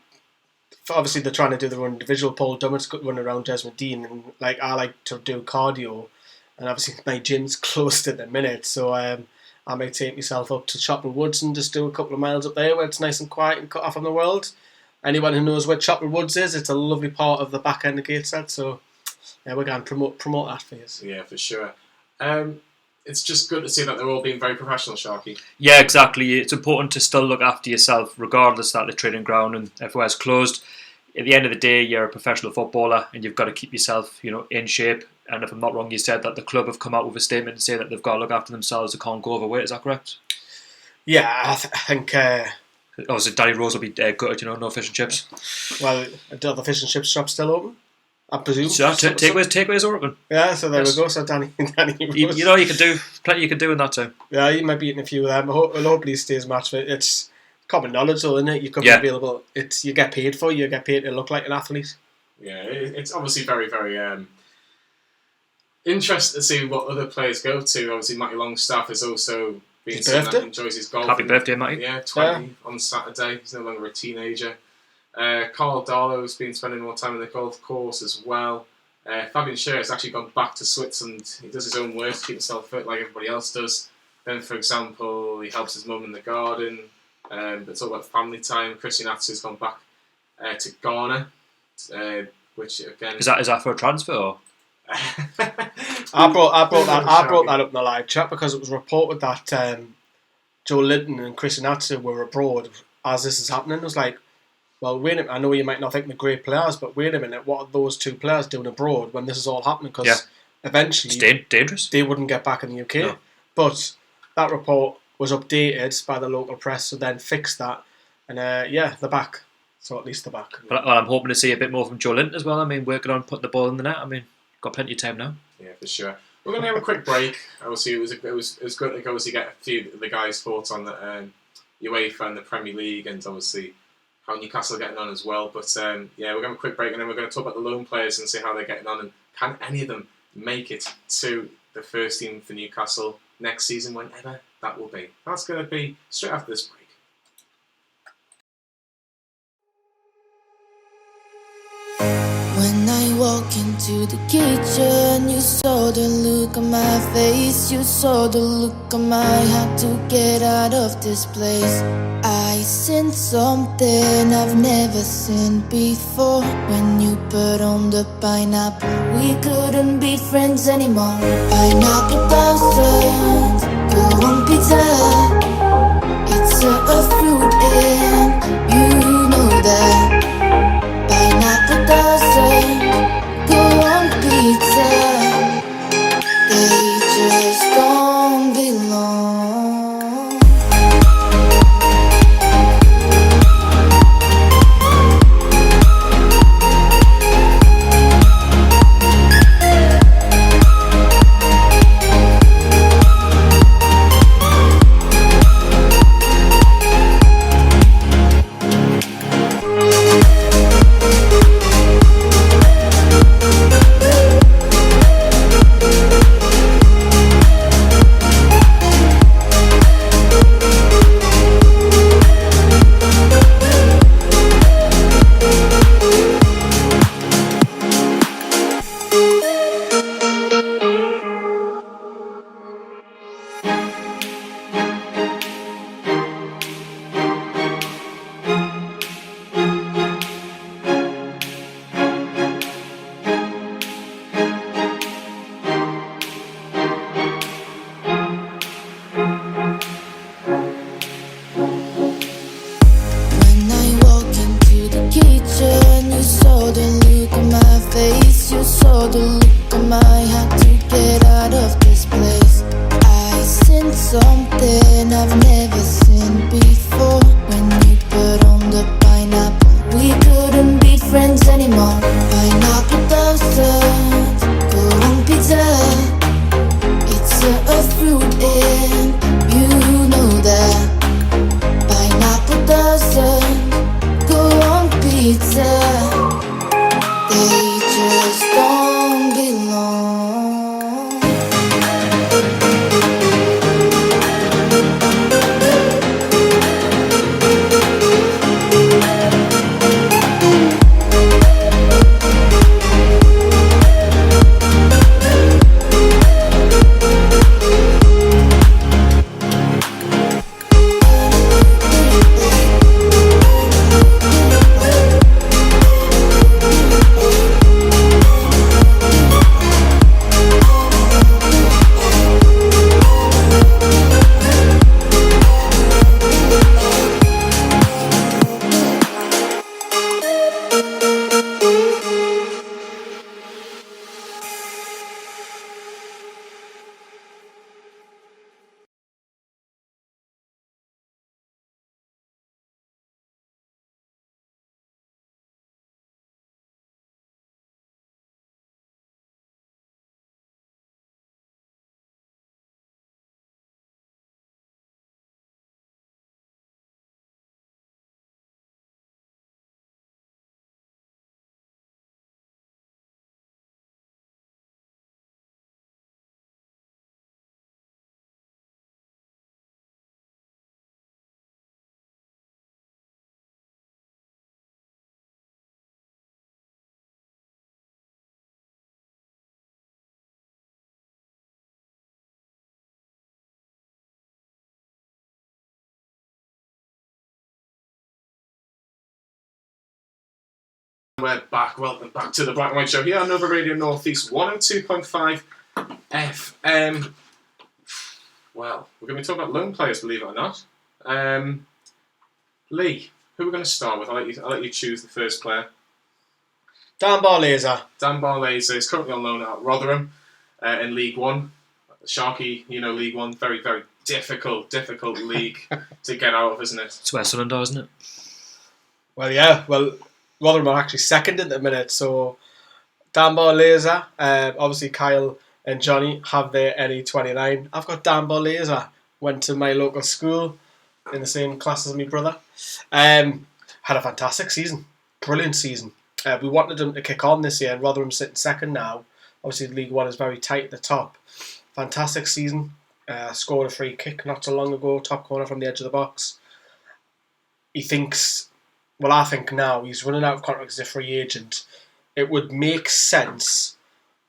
obviously they're trying to do their own individual. Paul Dummett's running around Desmond Dean, and I like to do cardio, and obviously my gym's closed at the minute, so I might take myself up to Chopper Woods and just do a couple of miles up there where it's nice and quiet and cut off from the world. Anyone who knows where Chopper Woods is, it's a lovely part of the back end of Gateshead, so yeah, we're going to promote that for you. yeah, for sure. It's just good to see that they're all being very professional, Sharky. Yeah, exactly. It's important to still look after yourself, regardless that the training ground and everywhere's closed. At the end of the day, you're a professional footballer, and you've got to keep yourself, in shape. And if I'm not wrong, you said that the club have come out with a statement to say that they've got to look after themselves. They can't go overweight. Is that correct? Yeah, I think. Or is it Danny Rose will be gutted? No fish and chips. Well, are the fish and chips shop still open? I presume. So takeaways are open. Yeah, so there Yes. we go. So Danny Rose. You can do plenty. You can do in that time. Yeah, you might be eating a few of them. Hopefully, he stays match fit. It's common knowledge, though, isn't it? You could Yeah. be available. You get paid for. You get paid to look like an athlete. Yeah, it's obviously very, very interesting to see what other players go to. Obviously, Matty Longstaff is also being His someone that birthday? enjoys his golf. Happy birthday, Matty. Yeah, 20 on Saturday. He's no longer a teenager. Carl Darlow's been spending more time on the golf course as well. Fabian Schär has actually gone back to Switzerland. He does his own work to keep himself fit like everybody else does. Then, for example, he helps his mum in the garden. But it's all about family time. Christian Atsu's gone back to Ghana, which again Is that for a transfer? Or? I brought that up in the live chat because it was reported that Joe Linton and Christian Atsu were abroad as this is happening. It was like, well, wait a minute, I know you might not think they're great players, but wait a minute, what are those two players doing abroad when this is all happening? Because eventually It's dangerous. they wouldn't get back in the UK. No. But that report was updated by the local press, so then fixed that. And yeah, they're back. So at least they're back. But I'm hoping to see a bit more from Joe Linton as well. I mean, working on putting the ball in the net. I mean, got plenty of time now. Yeah, for sure. We're going to have a quick break. Obviously, it was good to obviously get a few of the guys' thoughts on the UEFA and the Premier League, and obviously how Newcastle are getting on as well. But yeah, we're going to have a quick break, and then we're going to talk about the loan players and see how they're getting on, and can any of them make it to the first team for Newcastle next season, whenever that will be. That's going to be straight after this break. When I walk walk into the kitchen, you saw the look on my face. You saw the look on my had to get out of this place. I seen something I've never seen before. When you put on the pineapple, we couldn't be friends anymore. Pineapple toast, go on pizza. It's a fruit and you know that. Pineapple doesn't go on pizza. They just don't belong. We're back. Welcome back to the Black and White Show here on Nova Radio Northeast 102.5 FM. Well, we're going to be talking about loan players, believe it or not. Lee, who are we going to start with? I'll let you choose the first player. Dan Barlaser. Dan Barlaser is currently on loan at Rotherham in League One. Sharky, League One, very, very difficult league to get out of, isn't it? It's where Sunderland are, isn't it? Well, yeah. Well, Rotherham are actually second at the minute, so Dan Barlaser, obviously Kyle and Johnny have their NE29. I've got Dan Barlaser, went to my local school in the same class as my brother. Had a fantastic season, brilliant season. We wanted him to kick on this year, and Rotherham's sitting second now. Obviously League One is very tight at the top. Fantastic season, scored a free kick not so long ago, top corner from the edge of the box. He thinks... Well, I think now he's running out of contract as a free agent. it would make sense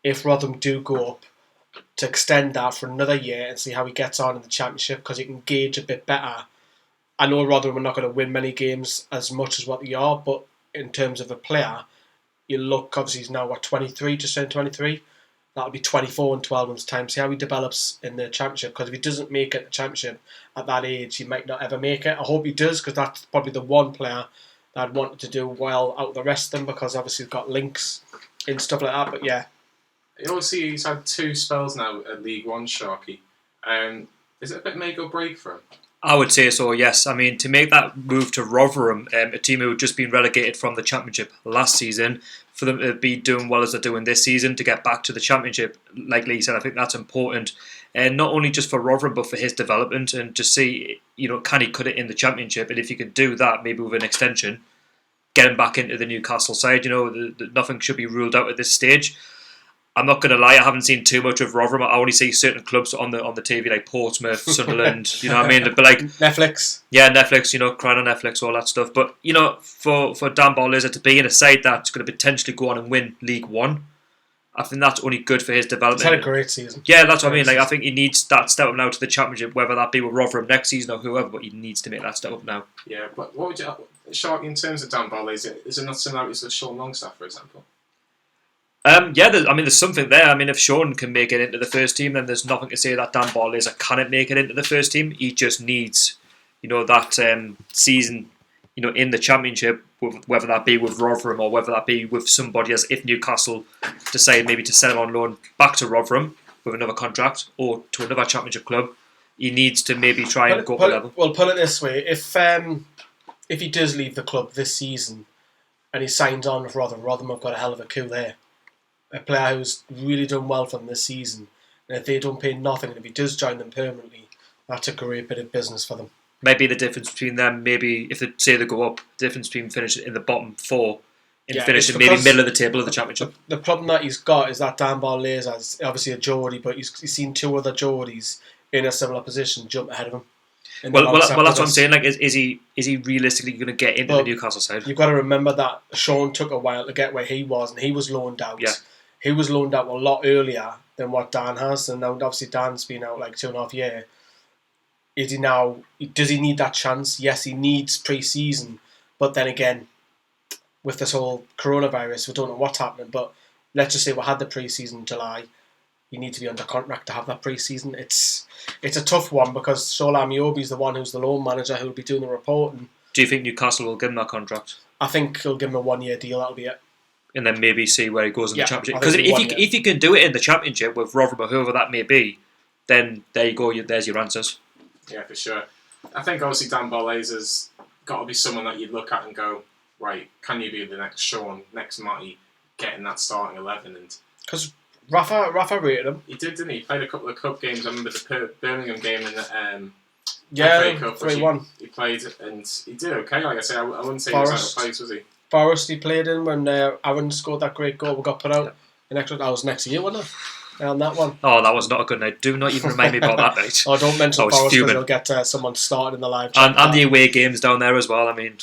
if Rotherham do go up to extend that for another year and see how he gets on in the Championship, because he can gauge a bit better. I know Rotherham are not going to win many games as much as what they are, but in terms of a player, you look, obviously he's now, 23, just turned 23. That'll be 24 in 12 months' time. See how he develops in the Championship, because if he doesn't make it the Championship at that age, he might not ever make it. I hope he does, because that's probably the one player that I'd want to do well out of the rest of them, because obviously he's got links and stuff like that. But yeah. Obviously, he's had 2 spells now at League One, Sharky. Is it a bit make or break for him? I would say so, yes. I mean, to make that move to Rotherham, a team who had just been relegated from the Championship last season, for them to be doing well as they're doing this season, to get back to the Championship, like Lee said, I think that's important. And not only just for Rotherham, but for his development, and just see, can he cut it in the Championship? And if he could do that, maybe with an extension, get him back into the Newcastle side. Nothing should be ruled out at this stage. I'm not going to lie, I haven't seen too much of Rotherham. I only see certain clubs on the TV, like Portsmouth, Sunderland, you know what I mean? But like Netflix. Yeah, Netflix, crying on Netflix, all that stuff. But, for Dan Barlaser to be in a side that's going to potentially go on and win League One, I think that's only good for his development. He's had a great season. Yeah, that's what I mean. Like, I think he needs that step up now to the Championship, whether that be with Rotherham next season or whoever, but he needs to make that step up now. Yeah, but what would you... Sharky, in terms of Dan Barlaser, is it not similarities with Sean Longstaff, for example? There's something there. I mean, if Sean can make it into the first team, then there's nothing to say that Dan Barlaser cannot make it into the first team. He just needs, that season, in the Championship, whether that be with Rotherham or whether that be with somebody as if Newcastle decide maybe to send him on loan back to Rotherham with another contract or to another Championship club. He needs to maybe try and go up a level. Well, put it this way: if he does leave the club this season and he signs on with Rotherham have got a hell of a coup there. A player who's really done well for them this season, and if they don't pay nothing, and if he does join them permanently, that's a great bit of business for them. Maybe the difference between them, maybe if they say they go up, the difference between finishing in the bottom 4 and finishing maybe middle of the table of the Championship. The problem that he's got is that Dan Barlaser is obviously a Geordie, but he's seen 2 other Geordies in a similar position jump ahead of him. Well, that's what I'm saying. Like, is he realistically going to get into the Newcastle side? You've got to remember that Sean took a while to get where he was, and he was loaned out. Yeah. He was loaned out a lot earlier than what Dan has, and now obviously Dan's been out like 2.5 years. Does he need that chance? Yes, he needs pre-season, but then again, with this whole coronavirus, we don't know what's happening. But let's just say we had the pre-season in July. You need to be under contract to have that pre-season. It's a tough one because Shola Miobi's the one who's the loan manager who'll be doing the reporting. Do you think Newcastle will give him that contract? I think he'll give him a 1-year deal. That'll be it. And then maybe see where he goes in the Championship. Because if you can do it in the Championship with Rotherham or whoever that may be, then there you go. There's your answers. Yeah, for sure. I think obviously Dan Barlaser's got to be someone that you look at and go, right, can you be the next Sean, next Matty, getting that starting 11? And because Rafa rated him. He did, didn't he? He played a couple of cup games. I remember the Birmingham game in the FA Cup. 3-1. He played and he did okay. Like I say, I wouldn't say he was out of place, was he? Forest he played in when Aaron scored that great goal. We got put out. That was next year, wasn't it? On that one. Oh, that was not a good night. Do not even remind me about that night. Oh, don't mention Forest because they'll get someone started in the live chat. And the away games down there as well. I mean,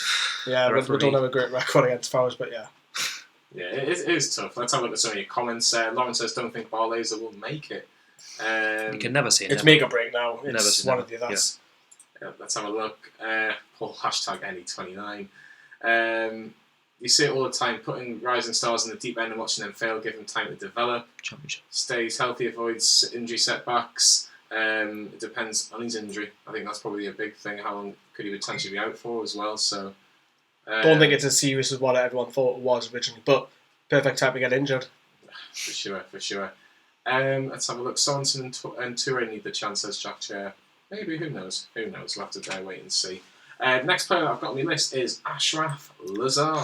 yeah, we don't have a great record against Forest, but yeah. Yeah, it is tough. Let's have a look at some of your comments. Lauren says, don't think Barlaser will make it. You can never say it's never. make or break now. It's one of the others. Yeah, let's have a look. Paul, hashtag NE29. You see it all the time, putting rising stars in the deep end and watching them fail, give them time to develop. Championship. Stays healthy, avoids injury setbacks. It depends on his injury. I think that's probably a big thing. How long could he potentially be out for as well? So, don't think it's as serious as what everyone thought it was originally, but perfect time to get injured. For sure. Let's have a look. Sorensen and Toure need the chance, says Jack Chair. Maybe, who knows? We'll have to wait and see. Next player that I've got on my list is Ashraf Lazar.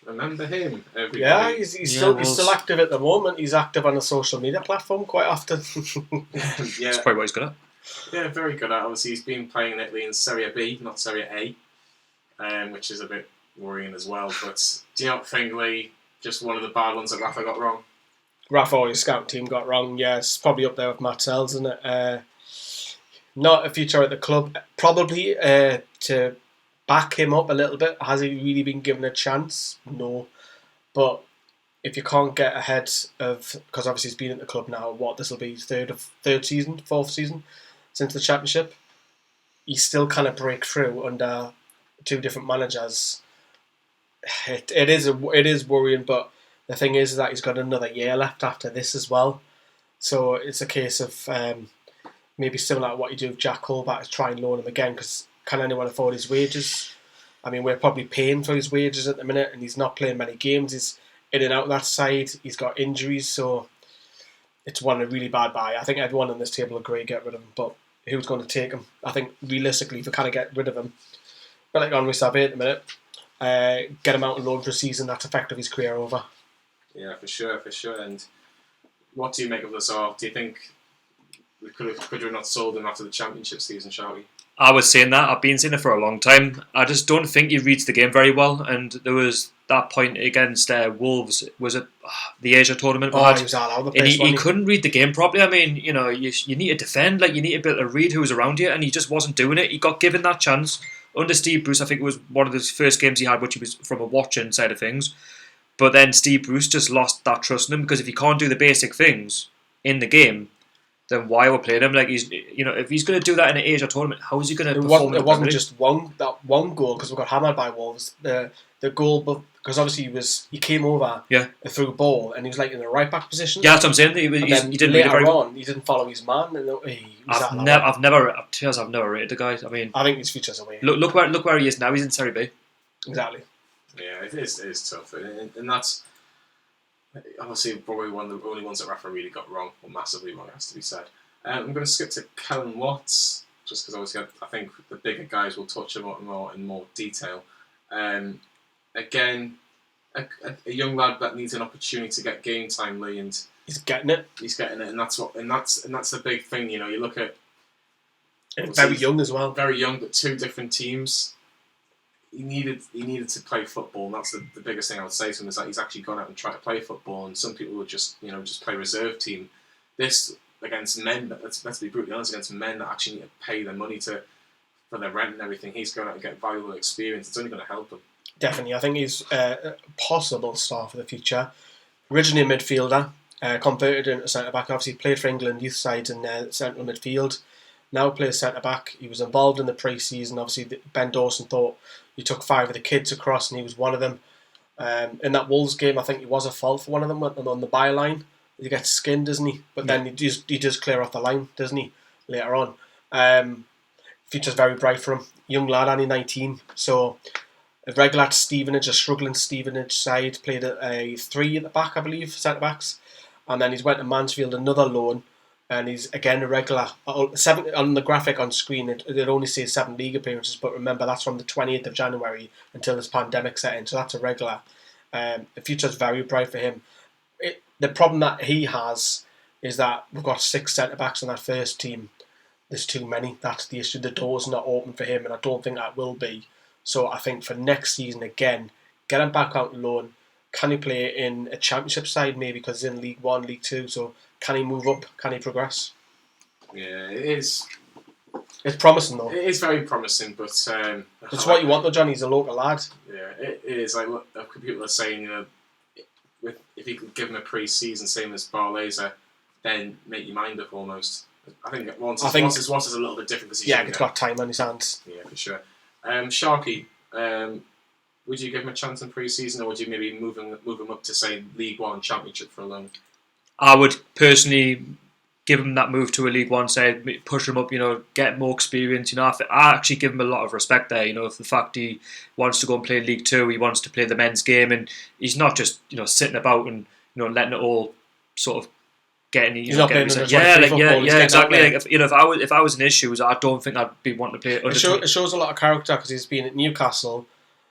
Remember him? Everybody? Yeah, he's still active at the moment. He's active on a social media platform quite often. Yeah, that's probably what he's good at. Yeah, very good at. Obviously, he's been playing in Italy in Serie B, not Serie A, which is a bit worrying as well. But do you not think, Lee, just one of the bad ones that Rafa got wrong? Rafa or his scout team got wrong. Yeah, it's probably up there with Matt Sells, isn't it? Not a future at the club. Probably to back him up a little bit. Has he really been given a chance? No. But if you can't get ahead of, because obviously he's been at the club now, this will be fourth season since the Championship. He still kind of break through under two different managers. It is worrying, but the thing is that he's got another year left after this as well. So it's a case of maybe similar to what you do with Jack Colback, try and loan him again, because can anyone afford his wages? I mean, we're probably paying for his wages at the minute, and he's not playing many games. He's in and out of that side. He's got injuries, so it's a really bad buy. I think everyone on this table agree get rid of him, but who's going to take him? I think realistically, if we kind of get rid of him, but like Henri Savé at the minute, get him out on loan for a season, that's effective his career over. Yeah, for sure. And what do you make of this all? Do you think we could have not sold him after the Championship season, shall we? I was saying that. I've been saying it for a long time. I just don't think he reads the game very well. And there was that point against Wolves. Was it the Asia tournament? He was all over the and place. he couldn't read the game properly. I mean, you need to defend. Like, you need to be able to read who's around you, and he just wasn't doing it. He got given that chance under Steve Bruce. I think it was one of the first games he had, which he was from a watching side of things. But then Steve Bruce just lost that trust in him, because if he can't do the basic things in the game, then why are we playing him? Like, if he's going to do that in an Asia tournament, how is he going to perform? It wasn't just one goal, because we got hammered by Wolves. The goal, because obviously he came over through a ball, and he was like in the right back position. Yeah, that's what I'm saying. He didn't read it very well. He didn't follow his man. And I've never rated the guy. I mean, I think his future's away. Look where he is now. He's in Serie B. Exactly. Yeah, it is tough, and that's obviously probably one of the only ones that Rafa really got wrong, or massively wrong, it has to be said. I'm going to skip to Kellen Watts, just because obviously I think the bigger guys will touch him in more detail. Again, a young lad that needs an opportunity to get game time, Lee, and he's getting it, and that's the big thing. You look at very young as well, very young, but two different teams. He needed to play football, and that's the biggest thing I would say to him, is that he's actually gone out and tried to play football, and some people would just play reserve team. This against men, let's be brutally honest, against men that actually need to pay their money for their rent and everything. He's going out and get valuable experience. It's only going to help him. Definitely, I think he's a possible star for the future. Originally a midfielder, converted into centre back. Obviously played for England youth sides in central midfield. Now plays centre back. He was involved in the pre-season. Obviously, Ben Dawson thought he took 5 of the kids across, and he was one of them. In that Wolves game, I think he was a fault for one of them on the byline. He gets skinned, doesn't he? But then he does clear off the line, doesn't he? Later on, future's very bright for him. Young lad, only 19. So a regular at Stevenage, a struggling Stevenage side, played a 3 at the back, I believe, centre backs, and then he's went to Mansfield, another loan. And he's again a regular. 7 on the graphic on screen. It only says 7 league appearances, but remember that's from the 28th of January until this pandemic set in. So that's a regular. The future's very bright for him. The problem that he has is that we've got 6 centre backs on that first team. There's too many. That's the issue. The door's not open for him, and I don't think that will be. So I think for next season again, get him back out on loan. Can he play in a Championship side maybe, because he's in League 1, League 2, so can he move up? Can he progress? Yeah, it is. It's promising though. It is very promising, but it's what you want though, Johnny. He's a local lad. Yeah, it is. Like, look, people are saying, if you could give him a pre-season, same as Barleza, then make your mind up almost. I think once is a little bit different because he's got time on his hands. Yeah, for sure. Sharky, would you give him a chance in pre-season, or would you maybe move him up to say League 1 Championship for a loan? I would personally give him that move to a League 1 side, push him up, get more experience. I actually give him a lot of respect there. For the fact he wants to go and play League 2, he wants to play the men's game, and he's not just sitting about and letting it all sort of get any. He's not playing exactly. Like, if I was in issues, I don't think I'd be wanting to play. It shows a lot of character because he's been at Newcastle,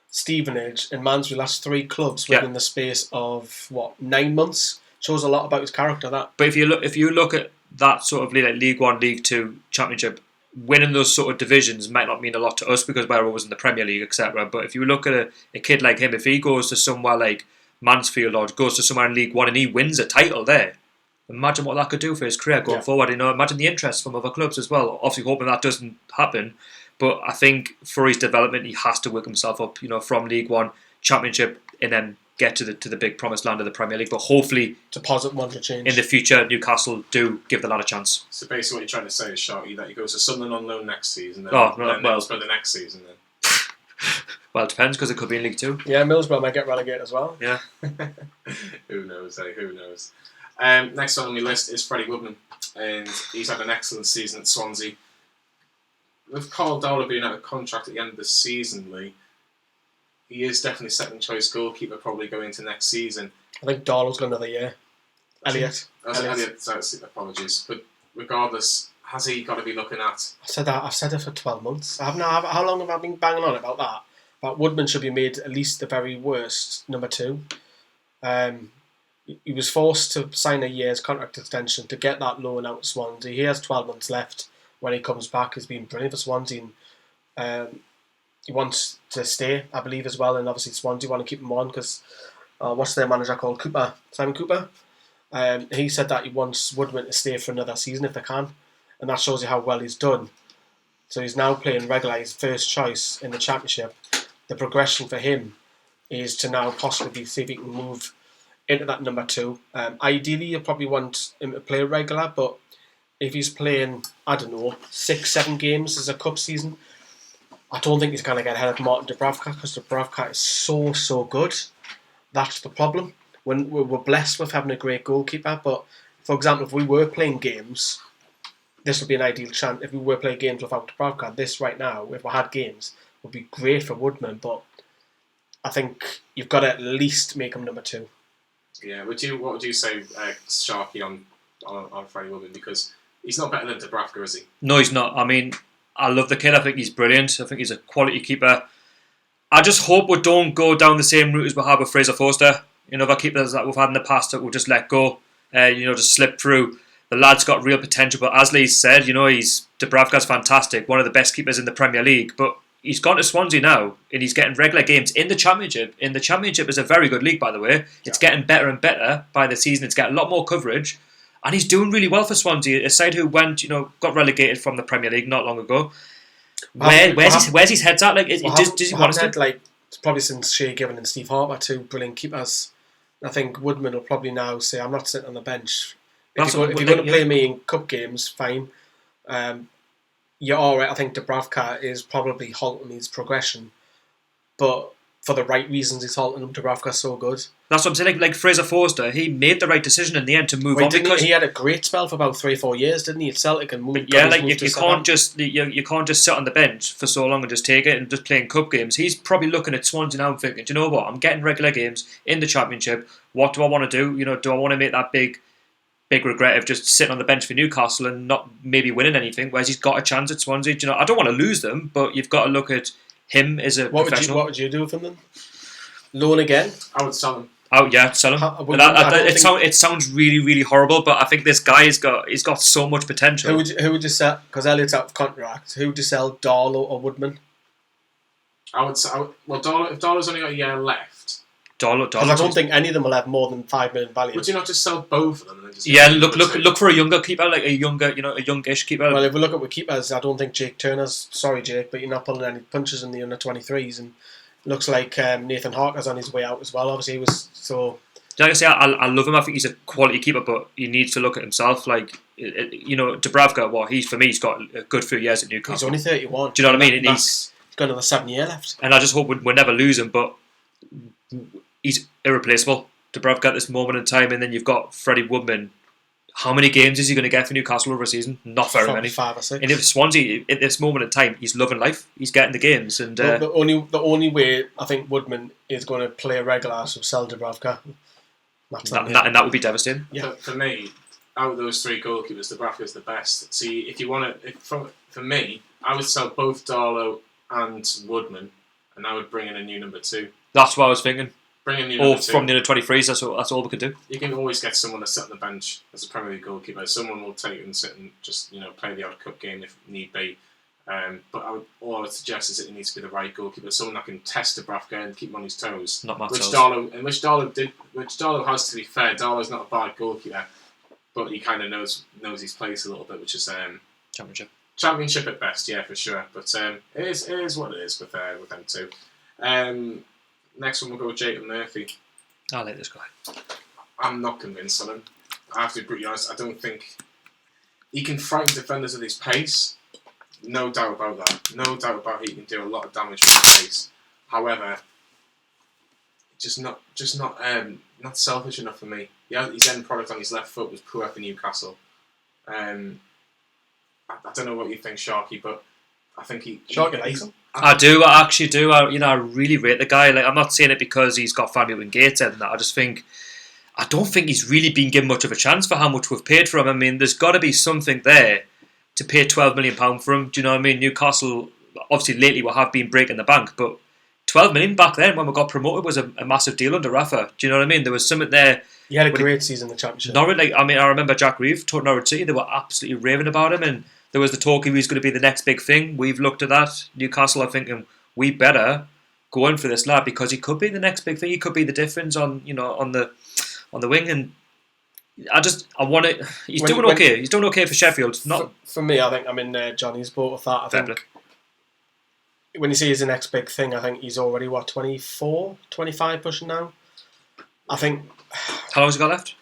Stevenage, and Mansfield. That's 3 clubs within the space of 9 months. Shows a lot about his character. That. But if you look at that sort of League 1, League 2, Championship, winning those sort of divisions might not mean a lot to us because we're always in the Premier League, etc. But if you look at a kid like him, if he goes to somewhere like Mansfield or goes to somewhere in League 1 and he wins a title there, imagine what that could do for his career going forward. Imagine the interest from other clubs as well. Obviously, hoping that doesn't happen. But I think for his development, he has to work himself up, from League 1, Championship, and then get to the big promised land of the Premier League. But hopefully, deposit one to change in the future, Newcastle do give the lad a chance. So basically, what you're trying to say is, Sharky, that he goes to Sunderland on loan next season, then Middlesbrough the next season. Then. Well, it depends because it could be in League Two. Yeah, Middlesbrough might get relegated as well. Yeah. Who knows? Who knows? Next on my list is Freddie Woodman, and he's had an excellent season at Swansea. With Carl Dowler being out of contract at the end of the season, Lee, he is definitely second choice goalkeeper probably going into next season. I think Darlow's got another year. Elliot. Apologies. But regardless, has he got to be looking at? I've said it for 12 months. How long have I been banging on about that? But Woodman should be made at least the very worst number 2. He was forced to sign a year's contract extension to get that loan out of Swansea. He has 12 months left when he comes back. He's been brilliant for Swansea. And, he wants to stay, I believe, as well. And obviously Swansea want to keep him on because what's their manager called? Cooper, Simon Cooper. He said that he wants Woodman to stay for another season if they can. And that shows you how well he's done. So he's now playing regular, his first choice in the Championship. The progression for him is to now possibly see if he can move into that number 2. Ideally, you probably want him to play regular, but if he's playing, 6-7 games as a cup season, I don't think he's going to get ahead of Martin Dubravka because Dubravka is so good. That's the problem. When we're blessed with having a great goalkeeper, but for example, if we were playing games, this would be an ideal chance. If we were playing games without Dubravka, this right now, if we had games, would be great for Woodman. But I think you've got to at least make him number 2. Yeah. What would you say, Sharky, on Freddie Woodman? Because he's not better than Dubravka, is he? No, he's not. I mean, I love the kid. I think he's brilliant. I think he's a quality keeper. I just hope we don't go down the same route as we have with Fraser Forster. The keepers that we've had in the past that we'll just let go, just slip through. The lad's got real potential, but as Lee said, Dubravka's fantastic, one of the best keepers in the Premier League, but he's gone to Swansea now, and he's getting regular games in the Championship. And the Championship is a very good league, by the way. It's getting better and better by the season. It's getting a lot more coverage. And he's doing really well for Swansea, a side who got relegated from the Premier League not long ago. Where's his head at? Does he want to? It's probably since Shea Given and Steve Harper, 2 brilliant keepers. I think Woodman will probably now say, I'm not sitting on the bench. If you're going to play me in cup games, fine. You're all right. I think Dubravka is probably halting his progression. But for the right reasons, he's halting him. Dubravka's so good. That's what I'm saying. Like Fraser Forster, he made the right decision in the end to move on because he had a great spell for about 3 or 4 years, didn't he? At Celtic and moved. Yeah, you can't just sit on the bench for so long and just take it and just playing cup games. He's probably looking at Swansea now and thinking, do you know what? I'm getting regular games in the Championship. What do I want to do? Do I want to make that big regret of just sitting on the bench for Newcastle and not maybe winning anything? Whereas he's got a chance at Swansea. I don't want to lose them, but you've got to look at him as a professional. What would you do with him then? Loan again? I would sell him. Oh yeah, sell him. It sounds really, really horrible, but I think this guy he's got so much potential. Who would you sell? Because Elliott's out of contract. Who would you sell, Darlow or Woodman? If Darlow's only got a year left. Because I don't think any of them will have more than 5 million value. Would you not just sell both of them? And then just look for a younger keeper, like a youngish keeper. Well, if we look at keepers, I don't think Jake Turner's. Sorry, Jake, but you're not pulling any punches in the under 23s and. Looks like Nathan Harker's on his way out as well. Obviously, he was so. Like I say, I love him. I think he's a quality keeper, but he needs to look at himself. Dubravka, he's got a good few years at Newcastle. He's only 31. Do you know what I mean? He's got another 7 years left. And I just hope we never lose him, but he's irreplaceable. Dubravka at this moment in time, and then you've got Freddie Woodman. How many games is he going to get for Newcastle over a season? Not very many. 5 or 6. And if Swansea, at this moment in time, he's loving life. He's getting the games. And the only way I think Woodman is going to play regular is to sell Dubravka. And that would be devastating. Yeah. For me, out of those 3 goalkeepers, Dubravka is the best. See, if you want to, for me, I would sell both Darlow and Woodman, and I would bring in a new number 2. That's what I was thinking. Bring a new number 2. From the under 23s, that's all we could do. You can always get someone to sit on the bench as a Premier League goalkeeper. Someone will take and sit and just play the odd cup game if need be. But all I would suggest is that it needs to be the right goalkeeper, someone that can test Dubravka and keep him on his toes. Not my which toes. Darlow has, to be fair. Darlow's not a bad goalkeeper, but he kind of knows his place a little bit, which is Championship at best, yeah, for sure. But it is what it is with them 2. Next one we'll go with Jacob Murphy. I like this guy. I'm not convinced on him. I have to be brutally honest. I don't think he can frighten defenders with his pace. No doubt about that. No doubt about he can do a lot of damage with his pace. However, not selfish enough for me. His end product on his left foot was poor for Newcastle. I don't know what you think, Sharky, but I think Sharky likes him. I do. I actually do. I really rate the guy. Like, I'm not saying it because he's got family in Gateshead and that. I don't think he's really been given much of a chance for how much we've paid for him. I mean, there's got to be something there to pay £12 million for him. Do you know what I mean? Newcastle, obviously, lately we have been breaking the bank, but 12 million back then when we got promoted was a massive deal under Rafa. Do you know what I mean? There was something there. He had a great season in the Championship. Norwich, I remember Jack Reeve told Norwich City, they were absolutely raving about him, and there was the talk he was going to be the next big thing. We've looked at that. Newcastle are thinking we better go in for this lad because he could be the next big thing. He could be the difference on the wing, and I want it. He's doing okay. He's doing okay for Sheffield. Not for me. I think I'm in Johnny's boat with that. I think when you say he's the next big thing, I think he's already 24, 25 pushing now. I think. How long has he got left?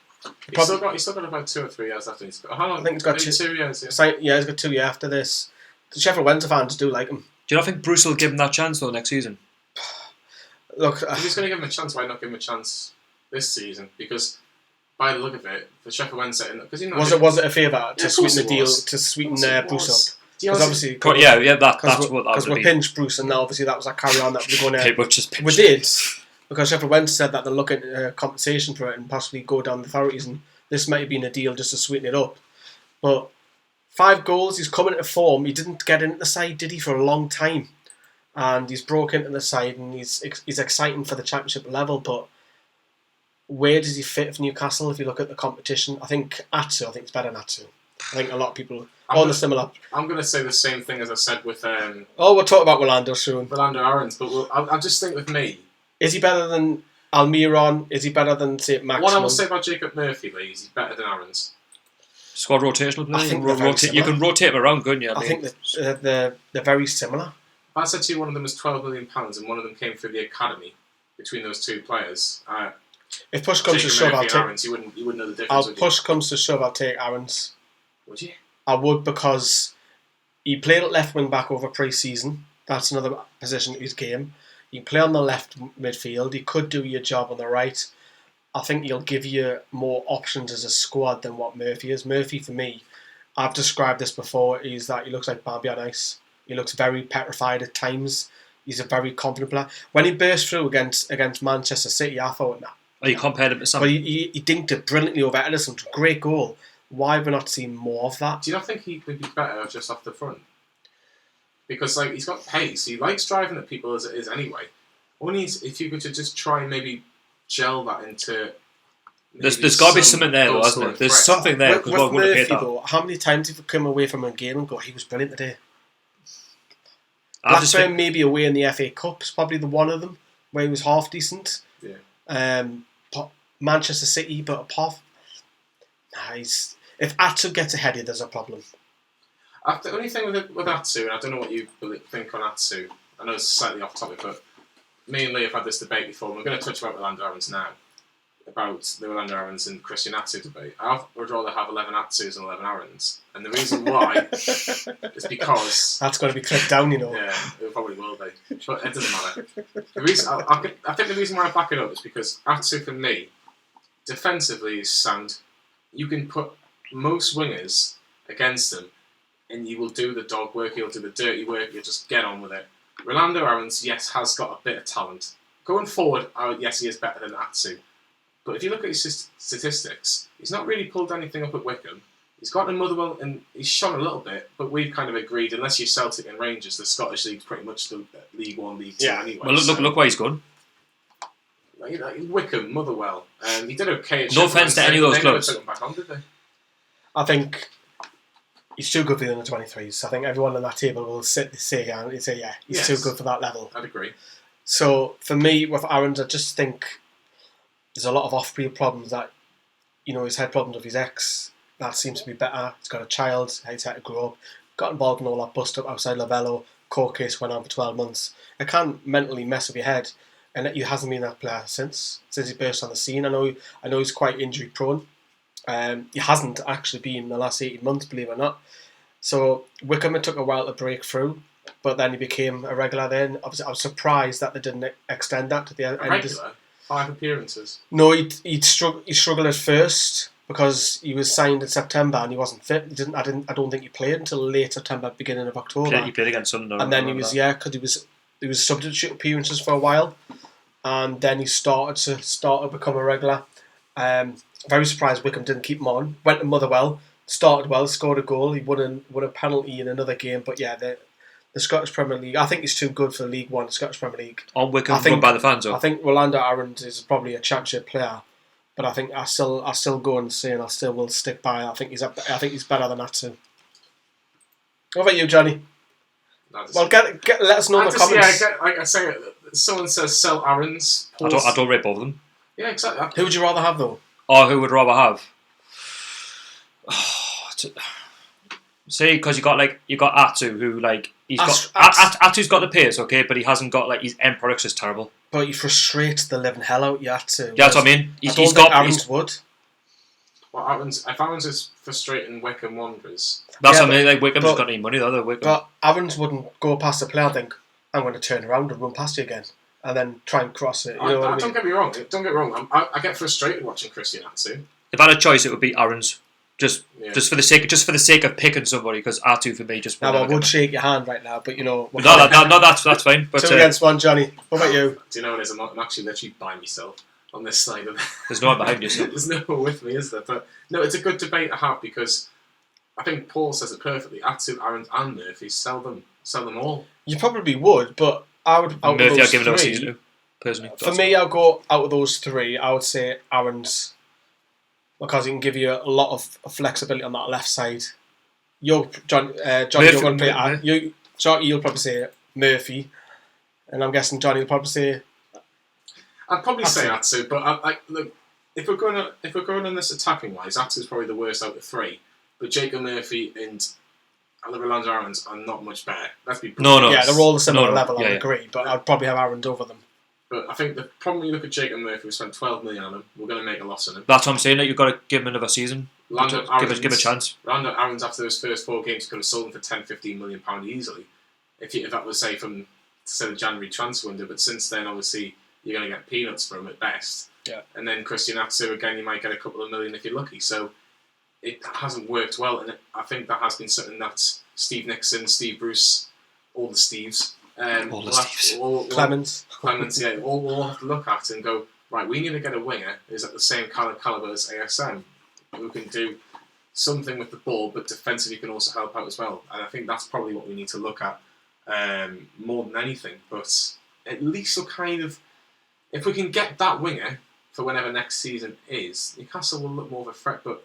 He's still got about 2 or 3 years after. How long? I think he's got 2 years. Yeah, he's got 2 years after this. The Sheffield Wednesday fans do like him. Do you not think Bruce will give him that chance though next season? Look, if he's going to give him a chance, why not give him a chance this season? Because by the look of it, for Sheffield Wednesday, because was it a favour to sweeten the deal to sweeten Bruce up? Because obviously, that's what that would because we pinched Bruce, and now obviously that was a carry on that we were going to. We did because Sheffield Wednesday said that they're looking at compensation for it and possibly go down the authorities, and this might have been a deal just to sweeten it up. But 5 goals, he's coming into form. He didn't get into the side, did he, for a long time, and he's broke into the side, and he's exciting for the Championship level, but. Where does he fit for Newcastle if you look at the competition? I think it's better than Atsu. I think a lot of people on the similar. I'm going to say the same thing as I said with. We'll talk about Rolando soon. Rolando Aarons, but I just think with me. Is he better than Almiron? Is he better than saint-maximin? What I will say about Jacob Murphy, Lee, is he's better than Aarons. Squad rotational player. You can rotate him around, couldn't you? I think that they're very similar. If I said to you one of them was £12 million and one of them came through the academy between those 2 players. If push comes to shove, I'll take. Aarons, you wouldn't know the difference. Push comes to shove, I'll take Aarons. Would you? I would, because he played at left wing back over pre-season. That's another position in his game. You can play on the left midfield. He could do your job on the right. I think he'll give you more options as a squad than what Murphy is. Murphy, for me, I've described this before, is that he looks like Barbie on ice. He looks very petrified at times. He's a very confident player. When he burst through against Manchester City, I thought, you compared him to Sam? But he dinked it brilliantly over Edison. Great goal. Why have we not seen more of that? Do you not think he would be better just off the front? Because he's got pace. He likes driving at people as it is anyway. Only if you could just try and maybe gel that into. There's got to be something there, though, hasn't there? There's something there. With Murphy, though, how many times have we come away from a game and go, he was brilliant today? Blackburn maybe away in the FA Cup is probably the one of them where he was half decent. Yeah. Manchester City, but apart. If Atsu gets ahead, there's a problem. The only thing with Atsu, and I don't know what you think on Atsu. I know it's slightly off topic, but me and Lee have had this debate before. And we're going to touch about Rolando Aarons now. About the Rolando Aarons and Christian Atsu debate. I would rather have 11 Atsus and 11 Aarons. And the reason why is because... That's going to be clipped down, you know. Yeah, it probably will be. But it doesn't matter. The reason I think the reason why I back it up is because Atsu, for me, defensively is sound. You can put most wingers against them and you will do the dog work, you'll do the dirty work, you'll just get on with it. Rolando Aarons, yes, has got a bit of talent. Going forward, yes, he is better than Atsu. But if you look at his statistics, he's not really pulled anything up at Wickham. He's got in Motherwell and he's shone a little bit, but we've kind of agreed, unless you're Celtic and Rangers, the Scottish League's pretty much the League 1, League 2 anyway. Well, look where he's gone. Wickham, Motherwell. He did okay at No offence to any of those clubs. They never took him back on, did they? I think he's too good for the under 23s. I think everyone on that table will say yeah, he's too good for that level. I'd agree. So for me, with Aarons, I just think there's a lot of off-field problems that, he's had problems with his ex. That seems to be better. He's got a child. He's had to grow up. Got involved in all that bust up outside Lavello. Court case went on for 12 months. It can mentally mess with your head. and he hasn't been that player since he burst on the scene. I know he's quite injury prone. He hasn't actually been in the last 18 months, believe it or not. So Wickham, it took a while to break through, but then he became a regular then. Obviously, I was surprised that they didn't extend that to the end. Regular? 5 appearances? No, he struggled at first because he was signed in September and he wasn't fit. I don't think he played until late September, beginning of October. He played against Sunderland. And then he was because he was substitute appearances for a while, and then he started to become a regular. Very surprised Wickham didn't keep him on. Went to Motherwell, started well, scored a goal. He won a penalty in another game. But yeah, the Scottish Premier League, I think he's too good for League One, the Scottish Premier League. On Wickham, run by the fans, though. I think Rolando Aarons is probably a championship player, but I think I still go and say, and I still will stick by. I think he's better than that too. What about you, Johnny? Well, let us know in the comments. Yeah, like I say, someone says sell Aarons. I don't rate both of them. Yeah, exactly. Who would you rather have though? Or who would rather have? See, because you got Atu, who Atu's got the pace, okay, but he hasn't got his end product's just terrible. But he frustrates the living hell out you, Atu. Yeah, that's what I mean. Aarons would. Well, if Aarons is frustrating Wickham Wanderers. That's what I mean. Wickham's got any money though. But Aarons wouldn't go past the player and think, I'm going to turn around and run past you again, and then try and cross it. Don't get me wrong. Don't get me wrong. I get frustrated watching Christian Atsu. If I had a choice, it would be Aarons. Just for the sake of picking somebody, because Atu for me just. Now I would shake your hand right now, but No, that's fine. But 2 against 1, Johnny. What about you? Do you know what it is? I'm actually literally by myself on this side of it. There's no one behind you, so. There's no one with me, is there? But no, it's a good debate to have because I think Paul says it perfectly. Atsu, Aarons, and Murphy, sell them all. You probably would, but I would. Murphy, I'd give it a season to, personally. For me, I'll go out of those three. I would say Aarons, because he can give you a lot of flexibility on that left side. John, you're going to play. You'll probably say Murphy, and I'm guessing Johnny will probably say. I'd probably say Atsu, but look, if we're going on this attacking wise, Atsu's probably the worst out of three. But Jacob Murphy and Rolando Aarons are not much better. Let's be no. Yeah, they're all the similar level. I agree, but I'd probably have Aarons over them. But I think the problem when you look at Jacob Murphy, we spent 12 million on him. We're going to make a loss on him. That's what I'm saying. You've got to give him another season. Give a chance. Rolando Aarons, after those first 4 games, could have sold him for £10-15 million easily. If that was say from the January transfer window, but since then, obviously, you're going to get peanuts for him at best. Yeah. And then Christian Atsu, again, you might get a couple of million if you're lucky. So it hasn't worked well, and I think that has been something that Steve Nixon, Steve Bruce, all the Steves, Clemens, yeah, all we'll have to look at and go, right, we need to get a winger who's at the same calibre as ASM, who can do something with the ball, but defensively can also help out as well. And I think that's probably what we need to look at more than anything. But at least we'll kind of, if we can get that winger for whenever next season is, Newcastle will look more of a threat. But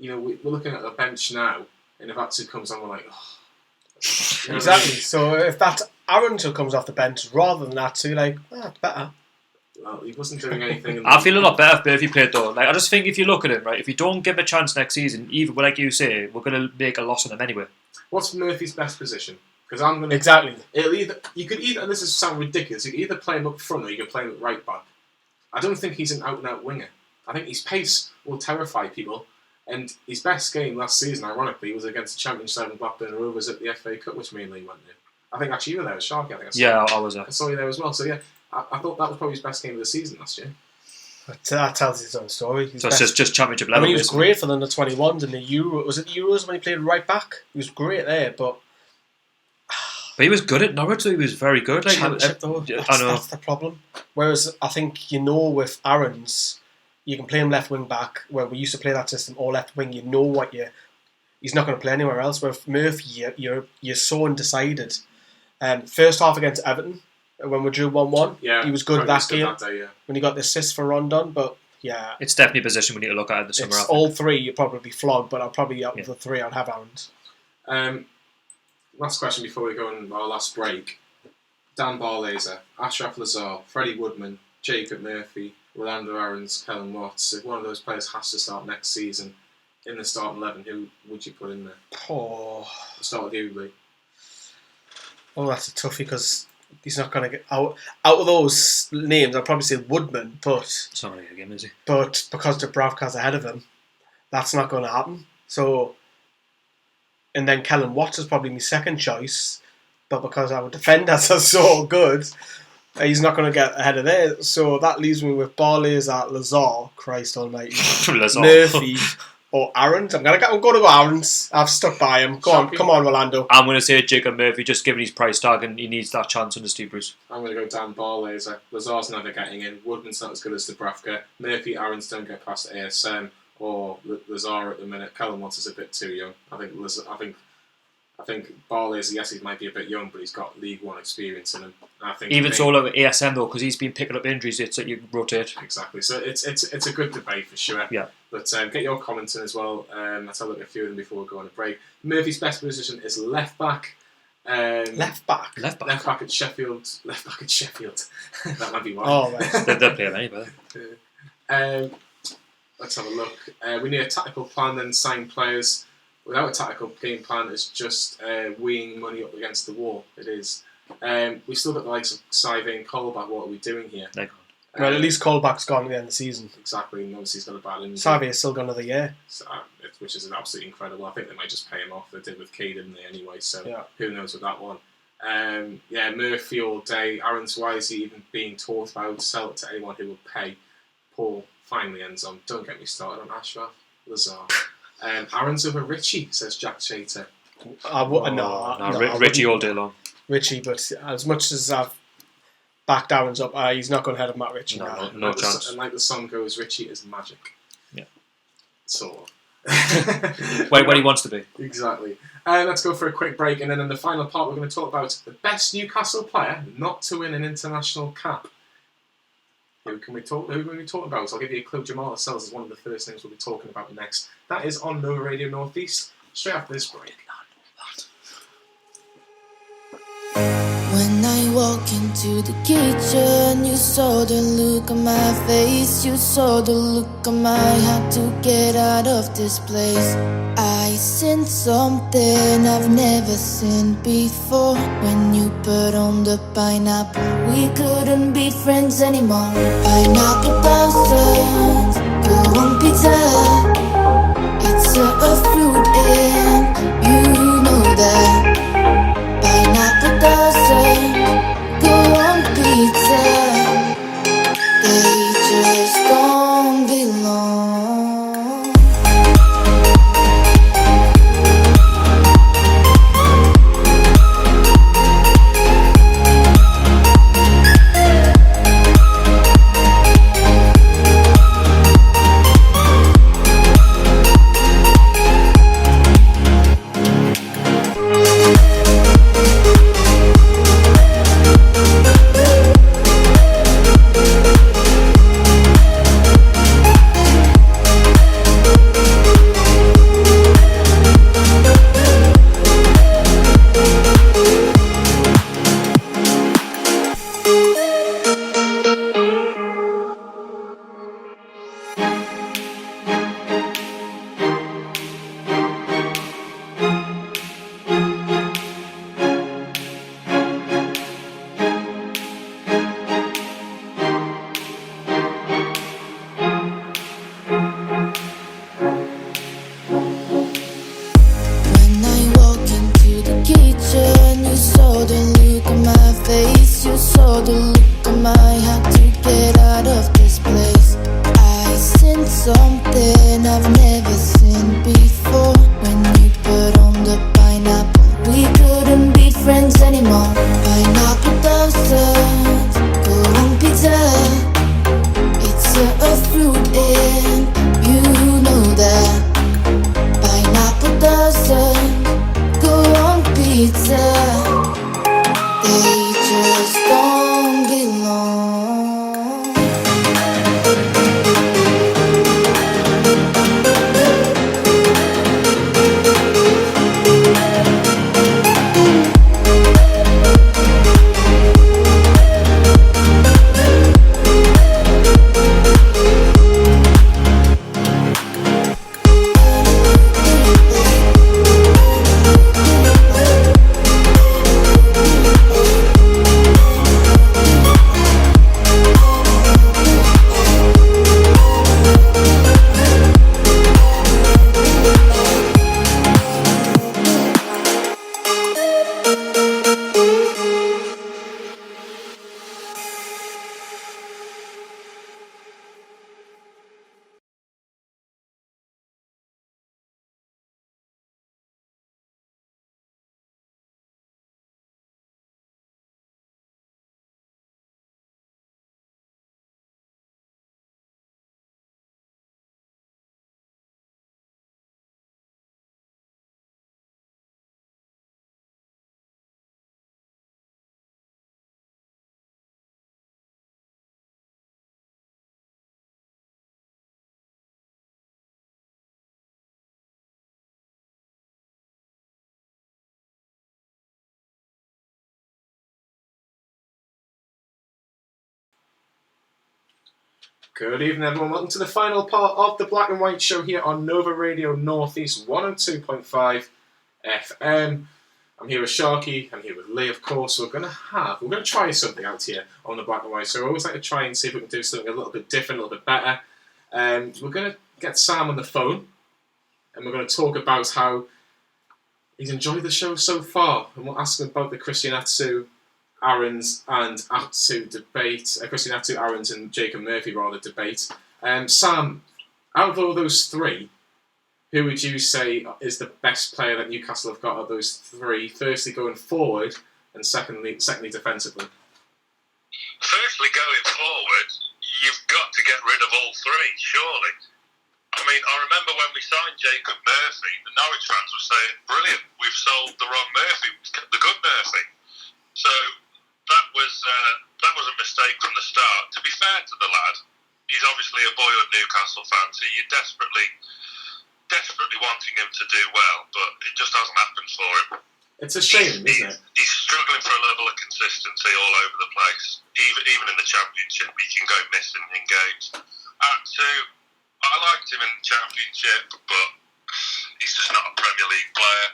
we're looking at the bench now, and if Atsu comes on, we're like, oh. Exactly. So if that's Aarons who comes off the bench rather than Atsu, it's better. Well, he wasn't doing anything. I feel a lot better if he played though. I just think if you look at him, right, if you don't give him a chance next season, even like you say, we're going to make a loss on him anyway. What's Murphy's best position? Because I'm going to exactly. You could either, and this is sound ridiculous, you could either play him up front or you could play him at right back. I don't think he's an out and out winger. I think his pace will terrify people. And his best game last season, ironically, was against the Champions 7 Blackburn Rovers at the FA Cup, which me and Lee went to. I think actually you were there with Sharky. I was there. I saw you there as well. So yeah, I thought that was probably his best game of the season last year. But that tells his own story. So it's just championship level. He was great for the under-21s in the Euro. Was it the Euros when he played right back? He was great there, but he was good at Norwich. So he was very good. Championship though, that's the problem. Whereas I think with Aarons, you can play him left wing back, where we used to play that system, or left wing. You know he's not going to play anywhere else. With Murphy, you're so undecided. First half against Everton, when we drew 1-1, he was good that game. When he got the assist for Rondon, but yeah, it's definitely a position we need to look at in the summer. All three you'll probably flog, but I'll probably out of the three I'd have Aarons. Last question before we go on our last break. Dan Barlaser, Ashraf Lazar, Freddie Woodman, Jacob Murphy, Rolando Aarons, Kellen Watts. If one of those players has to start next season in the starting 11, who would you put in there? Oh, I'll start with you, Lee. Oh, that's a toughie because he's not going to get out of those names. I'd probably say Woodman, but It's not really a game, is he? But because Dubravka's ahead of him, that's not going to happen. So, and then Kellen Watts is probably my second choice, but because our defenders are so good, he's not going to get ahead of there. So that leaves me with Barlaser, Lazar, Christ Almighty, Murphy, or Aarons. I'm going to go Aarons. I've stuck by him. Come on, Rolando. I'm going to say Jacob Murphy, just given his price tag, and he needs that chance under Steve Bruce. I'm going to go Dan Barlaser. Lazar's never getting in. Woodman's not as good as Dubravka. Murphy, Aarons don't get past ASM or Lazar at the minute. Callum Watts is a bit too young. I think Barlaser, yes, he might be a bit young, but he's got League One experience in him. I think even so, like ASM though, because he's been picking up injuries, it's that you rotate. Exactly. So it's a good debate for sure. Yeah. But get your comments in as well. Let's have a look at a few of them before we go on a break. Murphy's best position is left back. Left back at Sheffield. Left back at Sheffield. That might be one. Oh, right. They'll play him anyway. Let's have a look. We need a tactical plan, then sign players. Without a tactical game plan, it's just weighing money up against the wall. It is. We've still got the likes of Saive and Colback. What are we doing here? They're gone. Well, at least Colback's gone at the end of the season. Exactly, and obviously he's got a bad injury. Saive is still gone another year. So, which is absolutely incredible. I think they might just pay him off. They did with Kay, didn't they, anyway? So yeah. Who knows with that one. Murphy all day. Aaron's why is he even being talked about? Sell it to anyone who will pay. Paul finally ends on, don't get me started on Ashraf. Lazar. Aaron's over Richie, says Jack Chater. Richie all day long. Richie, but as much as I've backed Aaron's up, he's not going ahead of Matt Ritchie now. No chance. And like the song goes, Richie is magic. Yeah. Sort of. when he wants to be. Exactly. Let's go for a quick break, and then in the final part we're going to talk about the best Newcastle player not to win an international cap. Who are we talking about? So I'll give you a clue. Jamal Lascelles is one of the first things we'll be talking about next. That is on Nova Radio Northeast, straight after this break. When I walk into the kitchen, you saw the look on my face. You saw the look on my had to get out of this place. I seen something I've never seen before. When you put on the pineapple, we couldn't be friends anymore. Pineapple thousands, go on pizza. It's a fruit and you know that. Pineapple doesn't go on pizza. They just don't belong. Good evening, everyone. Welcome to the final part of the Black and White Show here on Nova Radio Northeast 102.5 FM. I'm here with Sharky. I'm here with Lee, of course. We're going to try something out here on the Black and White Show. I always like to try and see if we can do something a little bit different, a little bit better. We're going to get Sam on the phone, and we're going to talk about how he's enjoyed the show so far, and we'll ask him about the Christian Atsu, Aaron's and Atsu debate. Christian Atsu, Aaron's and Jacob Murphy debate. Sam, out of all those three, who would you say is the best player that Newcastle have got of those three? Firstly, going forward, and secondly, defensively. Firstly, going forward, you've got to get rid of all three, surely. I mean, I remember when we signed Jacob Murphy, the Norwich fans were saying, "Brilliant, we've sold the wrong Murphy, we've kept the good Murphy." So that was a mistake from the start. To be fair to the lad, he's obviously a boyhood Newcastle fan, so you're desperately wanting him to do well, but it just hasn't happened for him. It's a shame, isn't it? He's struggling for a level of consistency all over the place. Even in the Championship, he can go missing in games. I liked him in the Championship, but he's just not a Premier League player.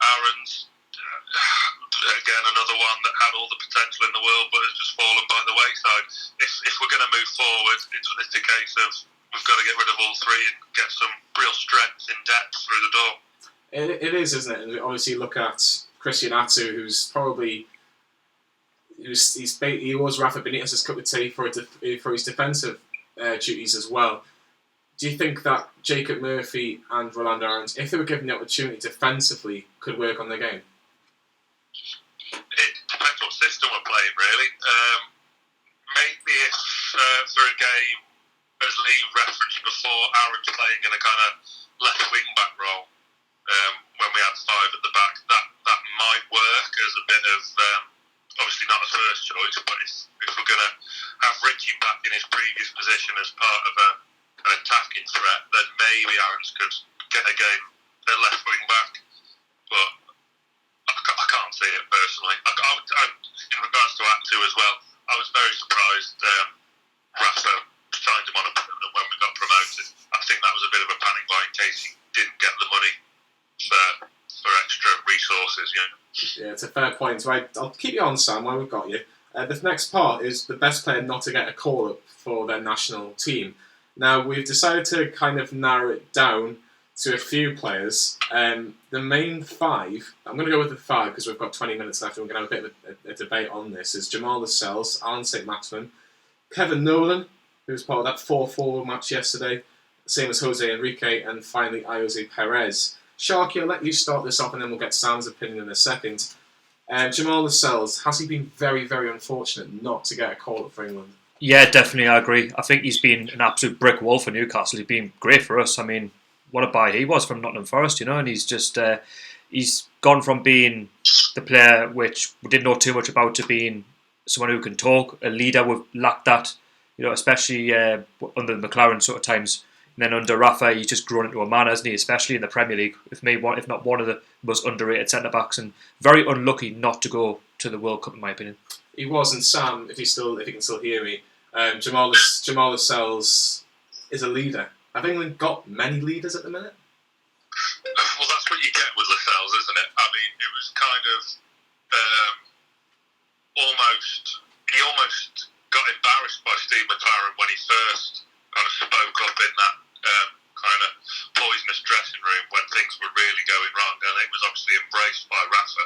Aaron's again another one that had all the potential in the world, but has just fallen by the wayside. If we're going to move forward, it's a case of we've got to get rid of all three and get some real strength in depth through the door. It is, isn't it? And obviously, you look at Christian Atsu, who's probably he was Rafa Benitez's cup of tea for his defensive duties as well. Do you think that Jacob Murphy and Rolando Aarons, if they were given the opportunity defensively, could work on their game? It depends what system we're playing, really. Maybe if for a game, as Lee referenced before, Aaron's playing in a kind of left wing back role when we had five at the back, that might work as a bit of obviously not a first choice, but if we're going to have Richie back in his previous position as part of an attacking threat, then maybe Aaron's could get a game at left wing back, but I can't see it personally. In regards to Atsu as well, I was very surprised Rafa signed him on a permanent when we got promoted. I think that was a bit of a panic buy in case he didn't get the money for extra resources. Yeah, it's a fair point. Right, I'll keep you on, Sam, while we've got you. The next part is the best player not to get a call-up for their national team. Now, we've decided to kind of narrow it down to a few players. The main five, I'm going to go with the five because we've got 20 minutes left and we're going to have a bit of a debate on this, is Jamal Lascelles, Alan Saint-Maximin, Kevin Nolan, who was part of that 4-4 match yesterday, same as Jose Enrique, and finally Jose Perez. Sharky, I'll let you start this off and then we'll get Sam's opinion in a second. Jamal Lascelles, has he been very, very unfortunate not to get a call-up for England? Yeah, definitely, I agree. I think he's been an absolute brick wall for Newcastle. He's been great for us. I mean, what a buy he was from Nottingham Forest, and he's just he's gone from being the player which we didn't know too much about to being someone who can talk, a leader. We've lacked that, especially under the McLaren sort of times. And then under Rafa, he's just grown into a man, hasn't he? Especially in the Premier League, if not one of the most underrated centre backs, and very unlucky not to go to the World Cup, in my opinion. He was, and Sam, if he can still hear me, Jamal Lascelles is a leader. Have England got many leaders at the minute? Well, that's what you get with Lascelles, isn't it? I mean, it was kind of he almost got embarrassed by Steve McLaren when he first kind of spoke up in that kind of poisonous dressing room when things were really going wrong, and it was obviously embraced by Rafa.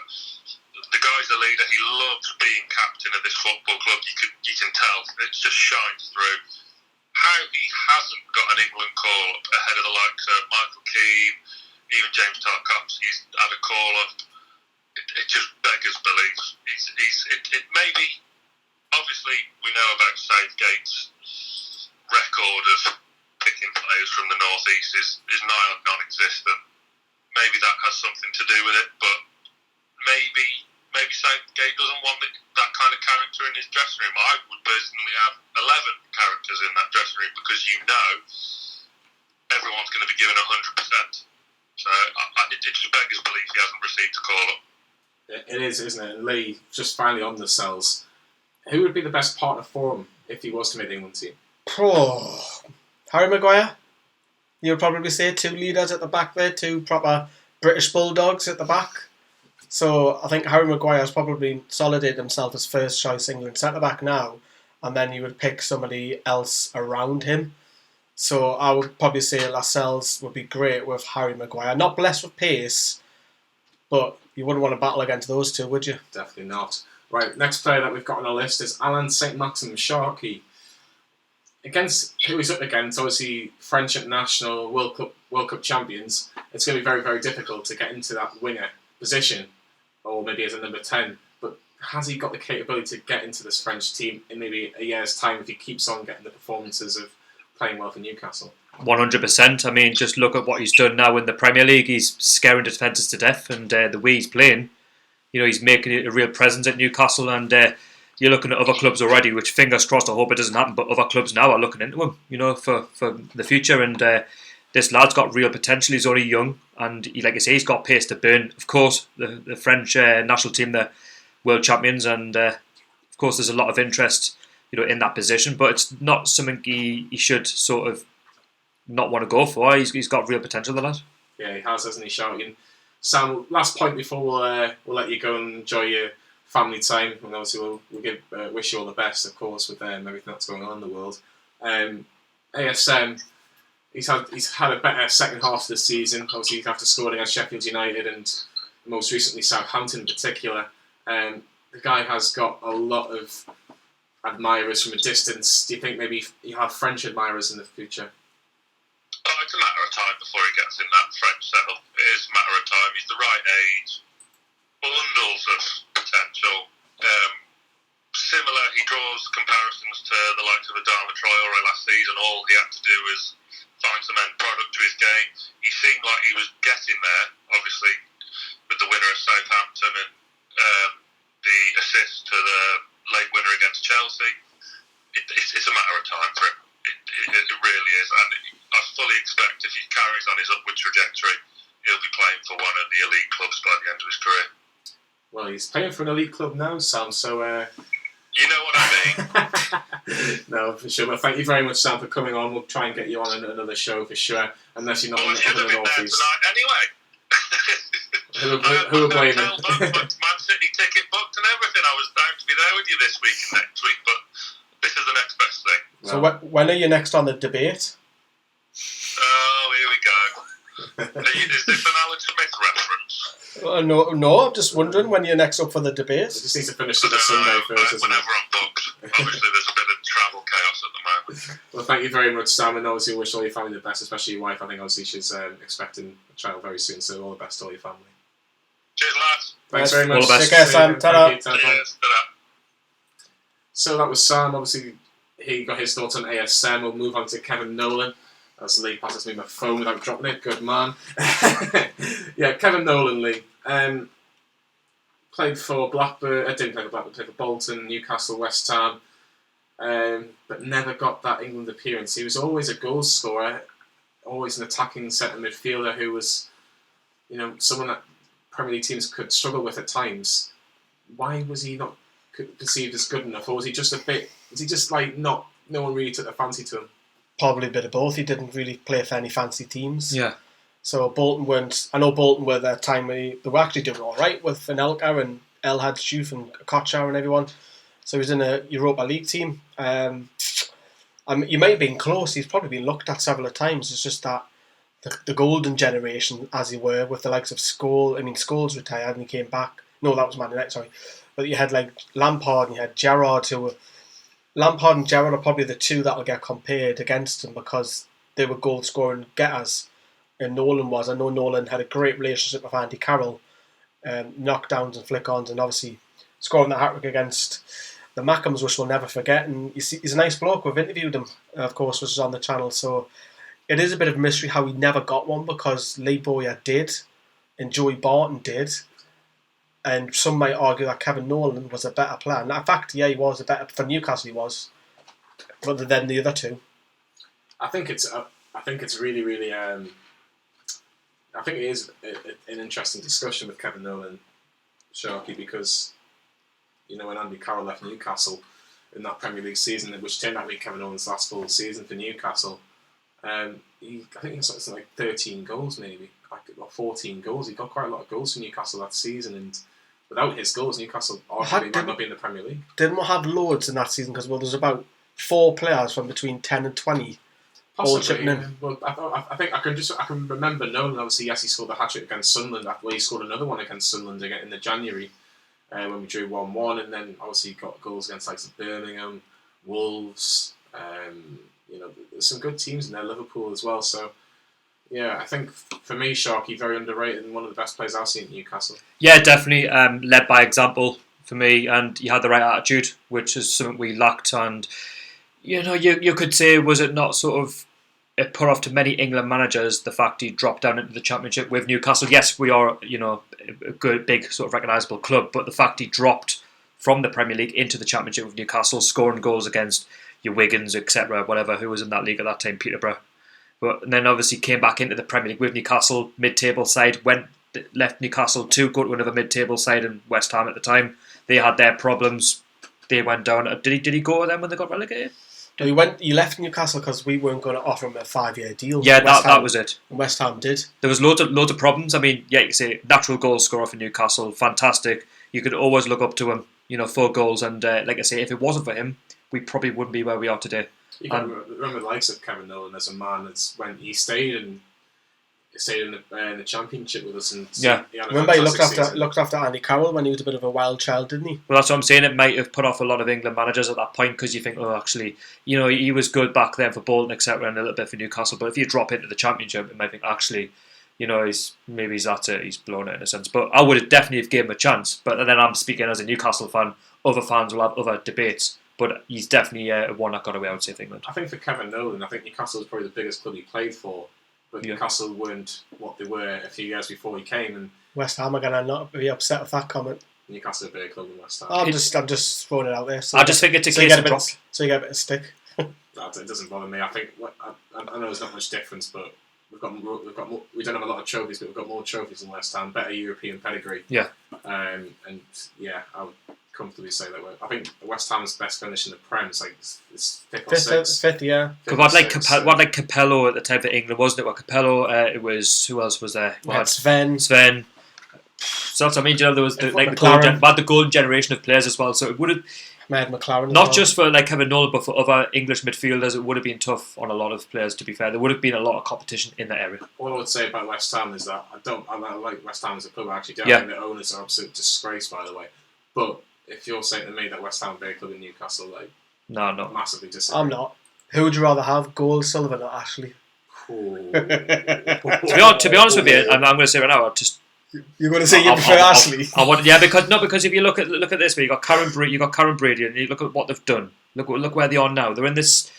The guy's a leader. He loves being captain of this football club. You can tell. It just shines through. How he hasn't got an England call up ahead of the likes of Michael Keane, even James Tarkowski's had a call up. It just beggars belief. It maybe, obviously, we know about Southgate's record of picking players from the North East is nigh on non-existent. Maybe that has something to do with it, but maybe Southgate doesn't want that kind of character in his dressing room. I would personally have 11 characters in that dressing room because everyone's going to be given 100%. So it just beggars belief he hasn't received a call up. It is, isn't it? And Lee, just finally on the cells, who would be the best partner for him if he was to make the England team? Harry Maguire. You would probably say 2 leaders at the back there, 2 proper British Bulldogs at the back. So I think Harry Maguire has probably solidified himself as first choice England centre-back now, and then you would pick somebody else around him. So I would probably say Lascelles would be great with Harry Maguire. Not blessed with pace, but you wouldn't want to battle against those two, would you? Definitely not. Right, next player that we've got on our list is Alain Saint-Maximin Sharkey. Against who he's up against, obviously French international World Cup champions, it's going to be very, very difficult to get into that winger position, or maybe as a number 10. But has he got the capability to get into this French team in maybe a year's time if he keeps on getting the performances of playing well for Newcastle? 100%. I mean, just look at what he's done now in the Premier League. He's scaring defences to death, and the way he's playing, he's making it a real presence at Newcastle. And you're looking at other clubs already, which fingers crossed, I hope it doesn't happen, but other clubs now are looking into him, for the future. And this lad's got real potential. He's only young, and like I say, he's got pace to burn. Of course, the French national team, the world champions, and of course, there's a lot of interest, in that position. But it's not something he should sort of not want to go for. He's got real potential, the lad. Yeah, he has, hasn't he, Sharky? Sam, last point before we'll let you go and enjoy your family time, and obviously we'll wish you all the best, of course, with everything that's going on in the world. ASM, he's had a better second half of the season. Obviously, after scoring against Sheffield United and most recently Southampton in particular, the guy has got a lot of admirers from a distance. Do you think maybe you have French admirers in the future? Oh, it's a matter of time before he gets in that French setup. It is a matter of time. He's the right age. Bundles of potential. Similar, he draws comparisons to the likes of Adama Traore last season. All he had to do was find some end product to his game. He seemed like he was getting there, obviously, with the winner of Southampton and the assist to the late winner against Chelsea. It's a matter of time for him. It really is. And I fully expect if he carries on his upward trajectory, he'll be playing for one of the elite clubs by the end of his career. Well, he's playing for an elite club now, Sam, so... You know what I mean? No, for sure. But thank you very much, Sam, for coming on. We'll try and get you on another show for sure, unless you're not I should have in the been there North East. tonight anyway. Who are blaming? Man City ticket booked and everything. I was bound to be there with you this week and next week, but this is the next best thing. So when are you next on the debate? Oh, here we go. Is this an Alan Smith reference? No, I'm just wondering when you're next up for the debate. It just needs to finish it this Sunday first, isn't whenever I'm booked. Obviously, there's a bit of travel chaos at the moment. Well, thank you very much, Sam, and obviously wish all your family the best, especially your wife. I think obviously she's expecting a child very soon, so all the best to all your family. Cheers, lads. Thanks very much. All the best. Take care, Sam. Ta-da. Cheers. Ta-da. So that was Sam. Obviously, he got his thoughts on ASM. We'll move on to Kevin Nolan. As Lee passes me my phone without dropping it. Good man. Yeah, Kevin Nolan, Lee. Played for Blackburn. Didn't play for Blackburn. Played for Bolton, Newcastle, West Ham. But never got that England appearance. He was always a goal scorer, always an attacking centre midfielder who was, someone that Premier League teams could struggle with at times. Why was he not perceived as good enough, or was he just no one really took a fancy to him? Probably a bit of both. He didn't really play for any fancy teams. Yeah. So Bolton weren't. I know Bolton were their time they were actually doing all right with Anelka and El Hadjouf and Kochar and everyone. So he was in a Europa League team. You might have been close. He's probably been looked at several times. It's just that the golden generation, as he were, with the likes of Scholes. I mean, Scholes retired and he came back. No, that was Man United. Sorry, but you had like Lampard and you had Gerrard, who were. Lampard and Gerrard are probably the two that will get compared against him because they were goal scoring getters, and Nolan was. I know Nolan had a great relationship with Andy Carroll, knockdowns and flick-ons, and obviously scoring that hat-trick against the Mackhams, which we'll never forget. And he's a nice bloke. We've interviewed him, of course, which is on the channel. So it is a bit of a mystery how he never got one because Lee Bowyer did, and Joey Barton did. And some might argue that Kevin Nolan was a better player. In fact, yeah, he was a better for Newcastle. He was, rather than the other two. I think it's really, really. I think it is an interesting discussion with Kevin Nolan, Sharky, because when Andy Carroll left Newcastle, in that Premier League season, which turned out to be Kevin Owens' last full season for Newcastle. I think it's something like 13 goals maybe, or 14 goals. He got quite a lot of goals for Newcastle that season, and without his goals, Newcastle arguably might not be in the Premier League. Didn't we have loads in that season? Because there's about 4 players from between 10 and 20 all chipping in. Well, I think I can remember knowing, obviously, yes, he scored the hat-trick against Sunderland. He scored another one against Sunderland again in the January when we drew 1-1, and then obviously he got goals against likes of Birmingham, Wolves. There's some good teams in there, Liverpool as well. So, yeah, I think for me, Sharky, very underrated and one of the best players I've seen at Newcastle. Yeah, definitely led by example for me, and he had the right attitude, which is something we lacked. And you could say, was it not sort of it put off to many England managers the fact he dropped down into the Championship with Newcastle? Yes, we are a good, big, sort of recognisable club, but the fact he dropped from the Premier League into the Championship with Newcastle, scoring goals against your Wiggins, etc., whatever, who was in that league at that time, Peterborough. And then obviously came back into the Premier League with Newcastle, mid-table side, left Newcastle to go to another mid-table side in West Ham at the time. They had their problems. They went down. Did he go with them when they got relegated? No, he left Newcastle because we weren't going to offer him a 5-year deal. Yeah, that was it. And West Ham did. There was loads of problems. I mean, yeah, you can say natural goal scorer for Newcastle, fantastic. You could always look up to him, for goals. And like I say, if it wasn't for him, we probably wouldn't be where we are today. You can remember the likes of Kevin Nolan as a man. It's when he stayed in the Championship with us, and remember he looked after Andy Carroll when he was a bit of a wild child, didn't he? Well, that's what I'm saying. It might have put off a lot of England managers at that point because you think, actually, he was good back then for Bolton, etc., and a little bit for Newcastle. But if you drop into the Championship, you might think actually, he's that's it. He's blown it in a sense. But I would have definitely given him a chance. But then I'm speaking as a Newcastle fan. Other fans will have other debates. But he's definitely one that got away, I would say, for England. I think for Kevin Nolan, I think Newcastle was probably the biggest club he played for. But Newcastle weren't what they were a few years before he came. And West Ham are going to not be upset with that comment. Newcastle are a bigger club than West Ham. I'm just throwing it out there. I just think it's a case of drop. So you get a bit of stick. It doesn't bother me. I think I know there's not much difference, but we don't have a lot of trophies, but we've got more trophies than West Ham. Better European pedigree. Yeah. I would comfortably say that I think West Ham's best finish in the Prem is like it's fifth, yeah. Because what like Capello at the time for England, wasn't it? What Capello? It was, who else was there? Sven. So that's what I mean. There was the golden generation of players as well. So it would have McLaren. Not just for like Kevin Nolan, but for other English midfielders, it would have been tough on a lot of players. To be fair, there would have been a lot of competition in that area. All I would say about West Ham is that I like West Ham as a club. I actually do. I think the owners are absolute disgrace, by the way. But if you're saying to me that West Ham are a big club in Newcastle, no, massively disagree. I'm not. Who would you rather have, Gold, Sullivan, or Ashley? To be honest with you, I'm going to say right now, you're going to say you prefer Ashley? Because if you look at this, where you got Karen Brady, and you look at what they've done. Look where they are now. They're in this,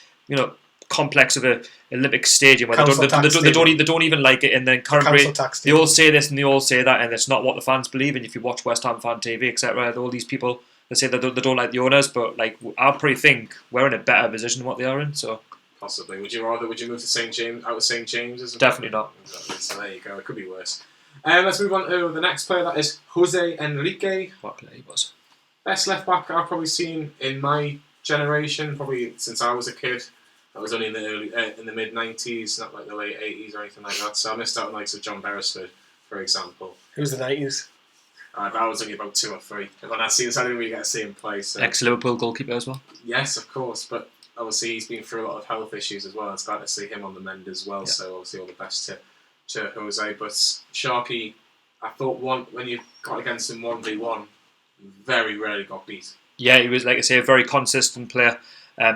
complex of a Olympic stadium where they don't even like it, and then Karen Brady, they all say this and they all say that, and it's not what the fans believe. And if you watch West Ham fan TV, etc., all these people, they say that they don't like the owners, but I probably think we're in a better position than what they are in. So possibly, would you move to St James out of St James's? Definitely not. Exactly. So there you go. It could be worse. Let's move on to the next player. That is Jose Enrique. What player he was? Best left back I've probably seen in my generation, probably since I was a kid. I was only in the mid 90s, not like the late 80s or anything like that. So I missed out on likes of John Beresford, for example. Who's the 90s? I was only about 2 or 3. When I didn't really get to see him play. So. Ex-Liverpool goalkeeper as well. Yes, of course, but obviously he's been through a lot of health issues as well. It's glad to see him on the mend as well. Yeah. So obviously all the best to Jose. But Sharky, I thought when you got against him 1v1, very rarely got beat. Yeah, he was, like I say, a very consistent player.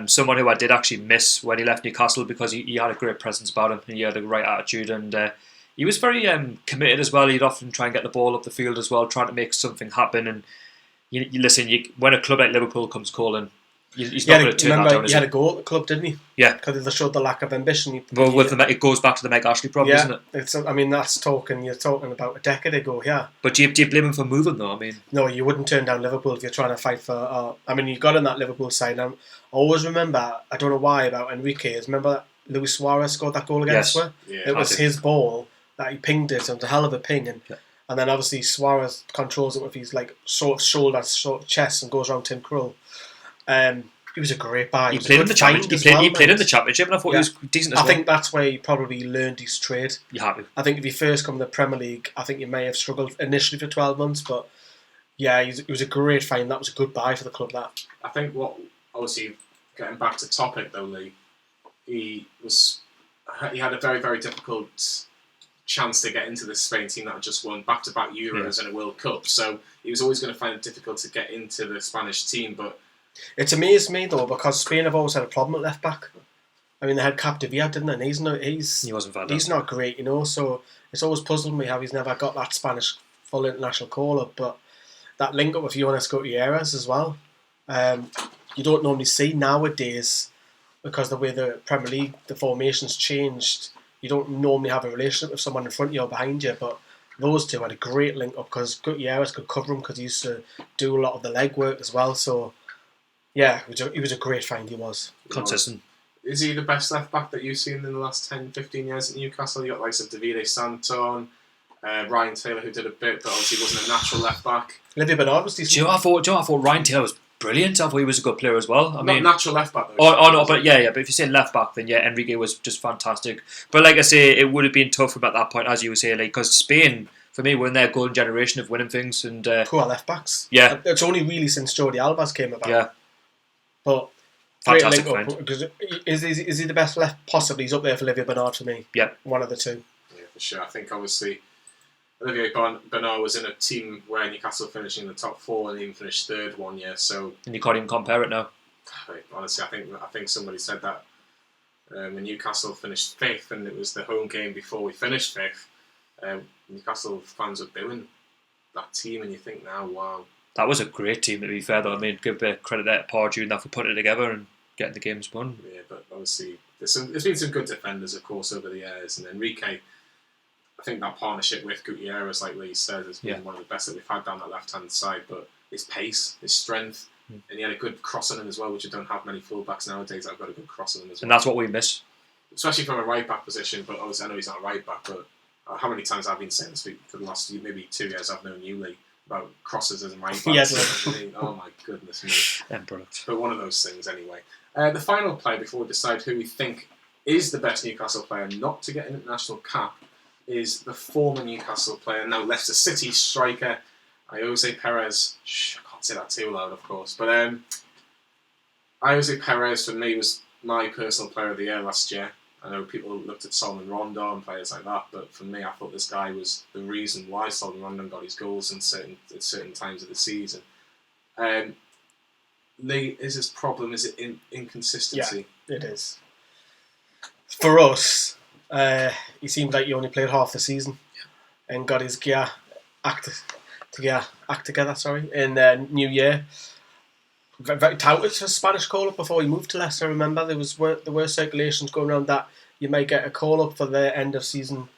Someone who I did actually miss when he left Newcastle because he had a great presence about him. He had a right attitude, and he was very committed as well. He'd often try and get the ball up the field as well, trying to make something happen. And you listen, when a club like Liverpool comes calling, he's not going to turn that down. He had a goal at the club, didn't he? Yeah, because they showed the lack of ambition. Well, it goes back to the Meg Ashley problem, isn't it? You're talking about a decade ago, yeah. But do you blame him for moving though? I mean, no, you wouldn't turn down Liverpool if you're trying to fight for. You got on that Liverpool side. I always remember, I don't know why, about Enrique. Remember that Luis Suarez scored that goal against us? Yeah, it was his ball that he pinged it. It was a hell of a ping, and then obviously Suarez controls it with his sort of shoulder, sort of chest, and goes around Tim Krul. He was a great buy. He played in the championship. He played in the championship, and I thought he was decent as well. I think that's where he probably learned his trade. You have to. I think if he first come to the Premier League, I think he may have struggled initially for 12 months, but yeah, he was a great find. That was a good buy for the club. That I think what obviously getting back to topic though, Lee, he had a very, very difficult chance to get into the Spain team that had just won back-to-back Euros and a World Cup. So he was always going to find it difficult to get into the Spanish team. But it's amazed me though, because Spain have always had a problem at left back. I mean, they had Capdevila, didn't they? And he wasn't bad. He's not great, So it's always puzzled me how he's never got that Spanish full international call-up. But that link up with Jonas Gutierrez as well. You don't normally see nowadays, because the way the Premier League, the formation's changed. You don't normally have a relationship with someone in front of you or behind you, but those two had a great link up because Gutierrez could cover him because he used to do a lot of the legwork as well. So, yeah, he was a great find, he was. Consistent. Is he the best left-back that you've seen in the last 10, 15 years at Newcastle? You got likes of Davide Santon, Ryan Taylor, who did a bit, but obviously wasn't a natural left-back. Olivier Bernard was decent. Do you know what I thought Ryan Taylor was brilliant. I thought he was a good player as well. Not natural left back though. No, but yeah. But if you say left back, then yeah, Enrique was just fantastic. But like I say, it would have been tough for him at that point, as you were saying, because Spain, for me, were in their golden generation of winning things and poor left backs. Yeah, it's only really since Jordi Alba's came about. Yeah, but fantastic find. Because is he the best left? Possibly, he's up there for Olivier Bernard for me. Yeah, one of the two. Yeah, for sure. I think obviously Olivier Bernard was in a team where Newcastle finishing in the top 4 and even finished 3rd one year. So and you can't even compare it now. Honestly, I think somebody said that when Newcastle finished 5th and it was the home game before we finished 5th, Newcastle fans were booing that team, and you think now, wow. That was a great team, to be fair, though. I mean, give a bit of credit there to Pardew and that for putting it together and getting the games won. Yeah, but obviously there's been some good defenders, of course, over the years, and Enrique. I think that partnership with Gutierrez, like Lee said, has been one of the best that we've had down that left-hand side. But his pace, his strength, and he had a good cross on him as well, which you don't have many full-backs nowadays that have got a good cross on them as well. And that's what we miss. Especially from a right-back position, but obviously I know he's not a right-back, but how many times I've been saying this for the last maybe 2 years I've known you, Lee, about crosses as a right-back. Yes. Oh my goodness me. End product. But one of those things anyway. The final player, before we decide who we think is the best Newcastle player not to get an international cap, is the former Newcastle player, now Leicester City striker, Jose Perez. I can't say that too loud, of course. But Jose Perez, for me, was my personal player of the year last year. I know people looked at Solomon Rondon and players like that, but for me, I thought this guy was the reason why Solomon Rondon got his goals at certain times of the season. Lee, is his problem? Is it inconsistency? Yeah, it is. For us, he seemed like he only played half the season and got his act together. In New Year. Very touted for Spanish call-up before he moved to Leicester. Remember, there were circulations going around that you may get a call-up for the end of season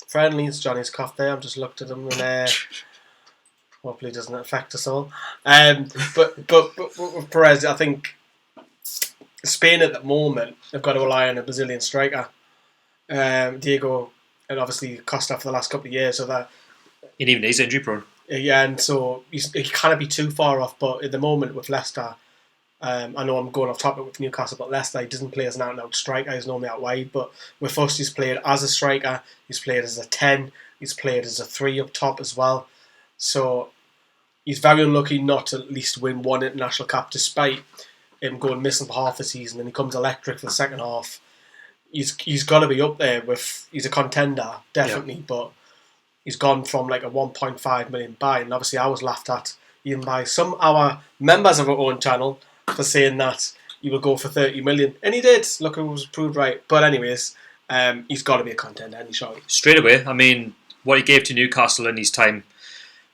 friendlies. Johnny's coughed there. I've just looked at him and hopefully it doesn't affect us all. But with Perez, I think Spain at the moment have got to rely on a Brazilian striker, Diego, and obviously Costa for the last couple of years. So that and even he's injury prone. Yeah, and so he can't be too far off. But at the moment with Leicester, I know I'm going off topic with Newcastle, but Leicester, he doesn't play as an out-and-out striker. He's normally out wide. But with us, he's played as a striker. He's played as a 10. He's played as a 3 up top as well. So he's very unlucky not to at least win one international cap, despite him going missing for half the season. And he comes electric for the second half. He's got to be up there with. He's a contender, definitely, but he's gone from like a 1.5 million buy, and obviously I was laughed at even by some our members of our own channel for saying that he will go for 30 million, and he did. Look, it was proved right. But anyways, he's got to be a contender, and surely straight away. I mean, what he gave to Newcastle in his time,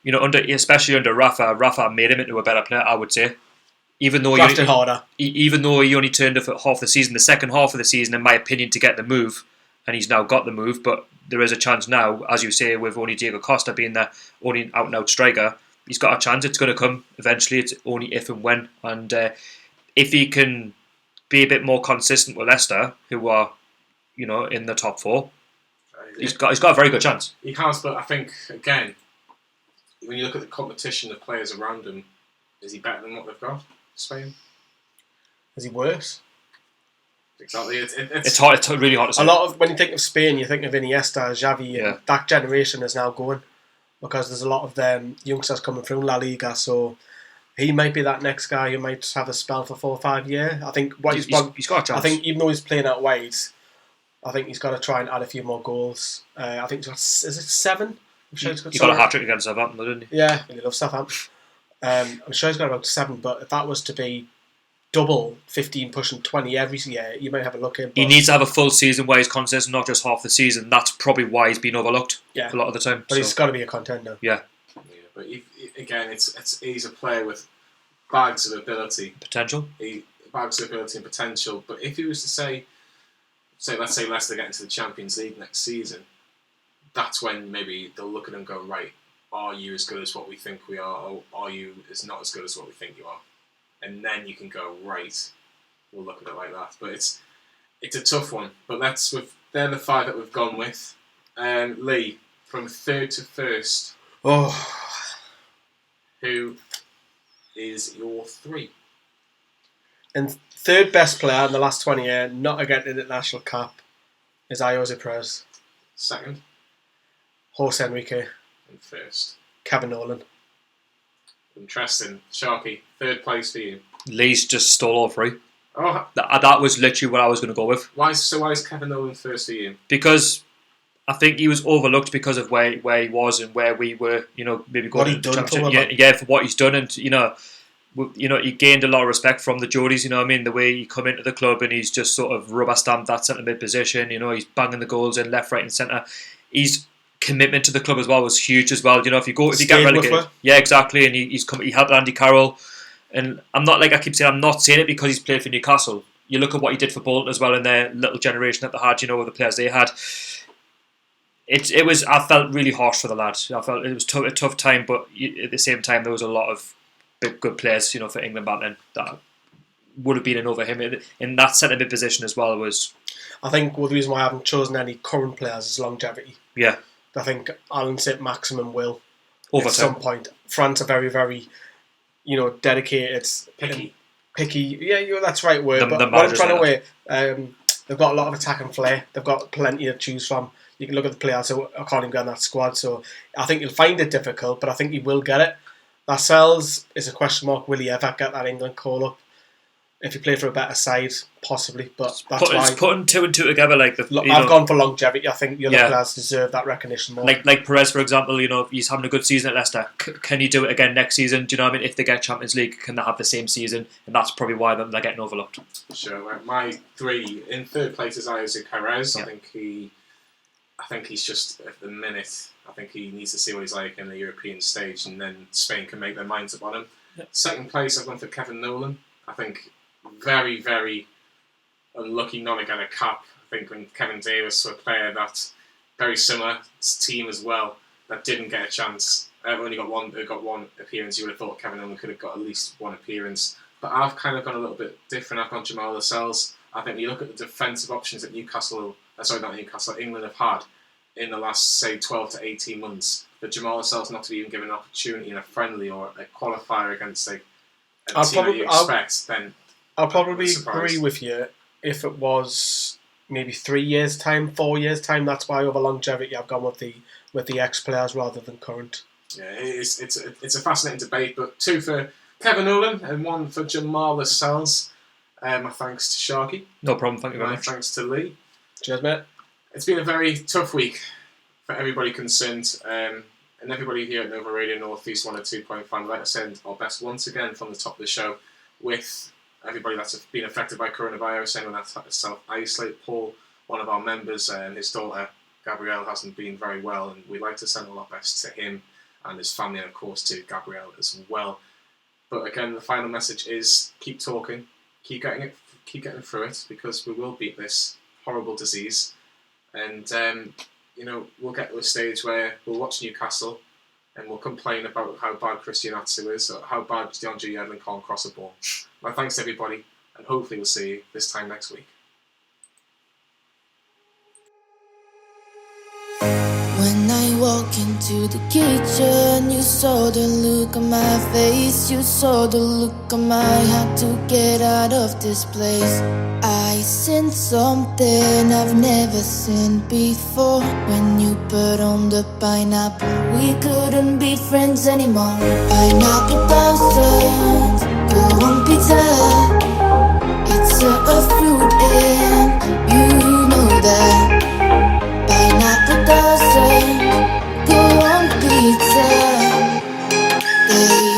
especially under Rafa made him into a better player, I would say. Even though he only turned up at half the season, the second half of the season, in my opinion, to get the move, and he's now got the move, but there is a chance now, as you say, with only Diego Costa being the only out-and-out striker, he's got a chance. It's going to come eventually. It's only if and when. And if he can be a bit more consistent with Leicester, who are, in the top 4, he's got a very good chance. He has, but I think, again, when you look at the competition of players around him, is he better than what they've got? Spain? Is he worse? Exactly. It's hard. It's really hard to say. A lot of when you think of Spain, you think of Iniesta, Xavi, Yeah. and that generation is now going because there's a lot of them youngsters coming through La Liga. So he might be that next guy who might have a spell for 4 or 5 years. I think He's got a chance. I think even though he's playing out wide, I think he's got to try and add a few more goals. I think he's got, is it 7? I'm sure he's got He got a hat trick against Southampton, didn't he? Yeah, really love Southampton. I'm sure he's got about 7, but if that was to be double 15 pushing 20 every year, you might have a look in. He needs to have a full season where he's consistent, not just half the season. That's probably why he's been overlooked a lot of the time. But he's got to be a contender. Yeah. But again, he's a player with bags of ability. Potential. Bags of ability and potential. But if he was to say let's say Leicester get into the Champions League next season, that's when maybe they'll look at him and go, right, are you as good as what we think we are, or are you not as good as what we think you are? And then you can go, right, we'll look at it like that. But it's a tough one. But they're the 5 that we've gone with. Lee, from 3rd to 1st, who is your 3? And 3rd best player in the last 20 years, not again in the national cap, is Jose Perez. 2nd? Jose Enrique. And 1st? Kevin Nolan. Interesting. Sharky, 3rd place for you. Lee's just stole all 3. Oh, That was literally what I was going to go with. why is Kevin Nolan 1st for you? Because I think he was overlooked because of where he was and where we were, maybe going What he'd to the done for championship. him. Yeah, for what he's done. And, he gained a lot of respect from the Geordies, the way he come into the club and he's just sort of rubber stamped that centre mid position, he's banging the goals in left, right and centre. His commitment to the club as well was huge as well. If you get relegated, yeah, exactly, and he helped Andy Carroll. And I'm not, like I keep saying, I'm not saying it because he's played for Newcastle. You look at what he did for Bolton as well in their little generation that they had, with the players they had. It was. I felt really harsh for the lad. I felt it was a tough time, but at the same time there was a lot of big good players, for England back then that would have been in over him in that centre mid position as well. Was I think the reason why I haven't chosen any current players is longevity. Yeah, I think Alan Saint-Maximin will over at some point. France are very, very, dedicated, picky. Yeah, that's the right word. But what I'm trying to say, they've got a lot of attack and flair. They've got plenty to choose from. You can look at the players who are currently on that squad. So I think you'll find it difficult, but I think you will get it. Lascelles is a question mark. Will he ever get that England call up? If he played for a better side, possibly. But that's why putting 2 and 2 together, I've gone for longevity. I think the other players deserve that recognition more. Like Perez, for example, he's having a good season at Leicester. Can he do it again next season? Do you know what I mean? If they get Champions League, can they have the same season? And that's probably why they're getting overlooked. Sure. My 3 in 3rd place is Jose Perez. Yeah. I think he's just at the minute. I think he needs to see what he's like in the European stage, and then Spain can make their minds up on him. Yeah. 2nd place, I've gone for Kevin Nolan. I think very, very unlucky not to get a cap. I think when Kevin Davis was a player that's very similar team as well that didn't get a chance. Only got one appearance. You would have thought Kevin Nolan could have got at least 1 appearance. But I've kind of gone a little bit different. I've gone Jamal Lascelles. I think when you look at the defensive options that England have had in the last, say, 12 to 18 months, that Jamal Lascelles not to be even given an opportunity in a friendly or a qualifier against a team that you expect, then I'll probably agree with you if it was maybe 3 years' time, 4 years' time. That's why over longevity I've gone with the ex-players rather than current. Yeah, it's a fascinating debate, but 2 for Kevin Nolan and 1 for Jamal Lascelles. My thanks to Sharky. No problem, thank you very much. My thanks to Lee. Cheers, mate. It's been a very tough week for everybody concerned, and everybody here at Nova Radio North East 102.5. I'd like to send our best once again from the top of the show with everybody that's been affected by coronavirus, anyone that's had to self-isolate. Paul, one of our members, and his daughter Gabrielle hasn't been very well, and we'd like to send all our best to him and his family, and of course to Gabrielle as well. But again, the final message is keep talking, keep getting through it, because we will beat this horrible disease. And we'll get to a stage where we'll watch Newcastle and we'll complain about how bad Christian Atsu is, or how bad DeAndre Yedlin can't cross a ball. My thanks to everybody, and hopefully we'll see you this time next week. When I walk into the kitchen, you saw the look on my face, you saw the look on my had to get out of this place. I seen something I've never seen before. When you put on the pineapple, we couldn't be friends anymore. Pineapple thousand, go on pizza. It's a fruit and you know that. Pineapple doesn't go on pizza. They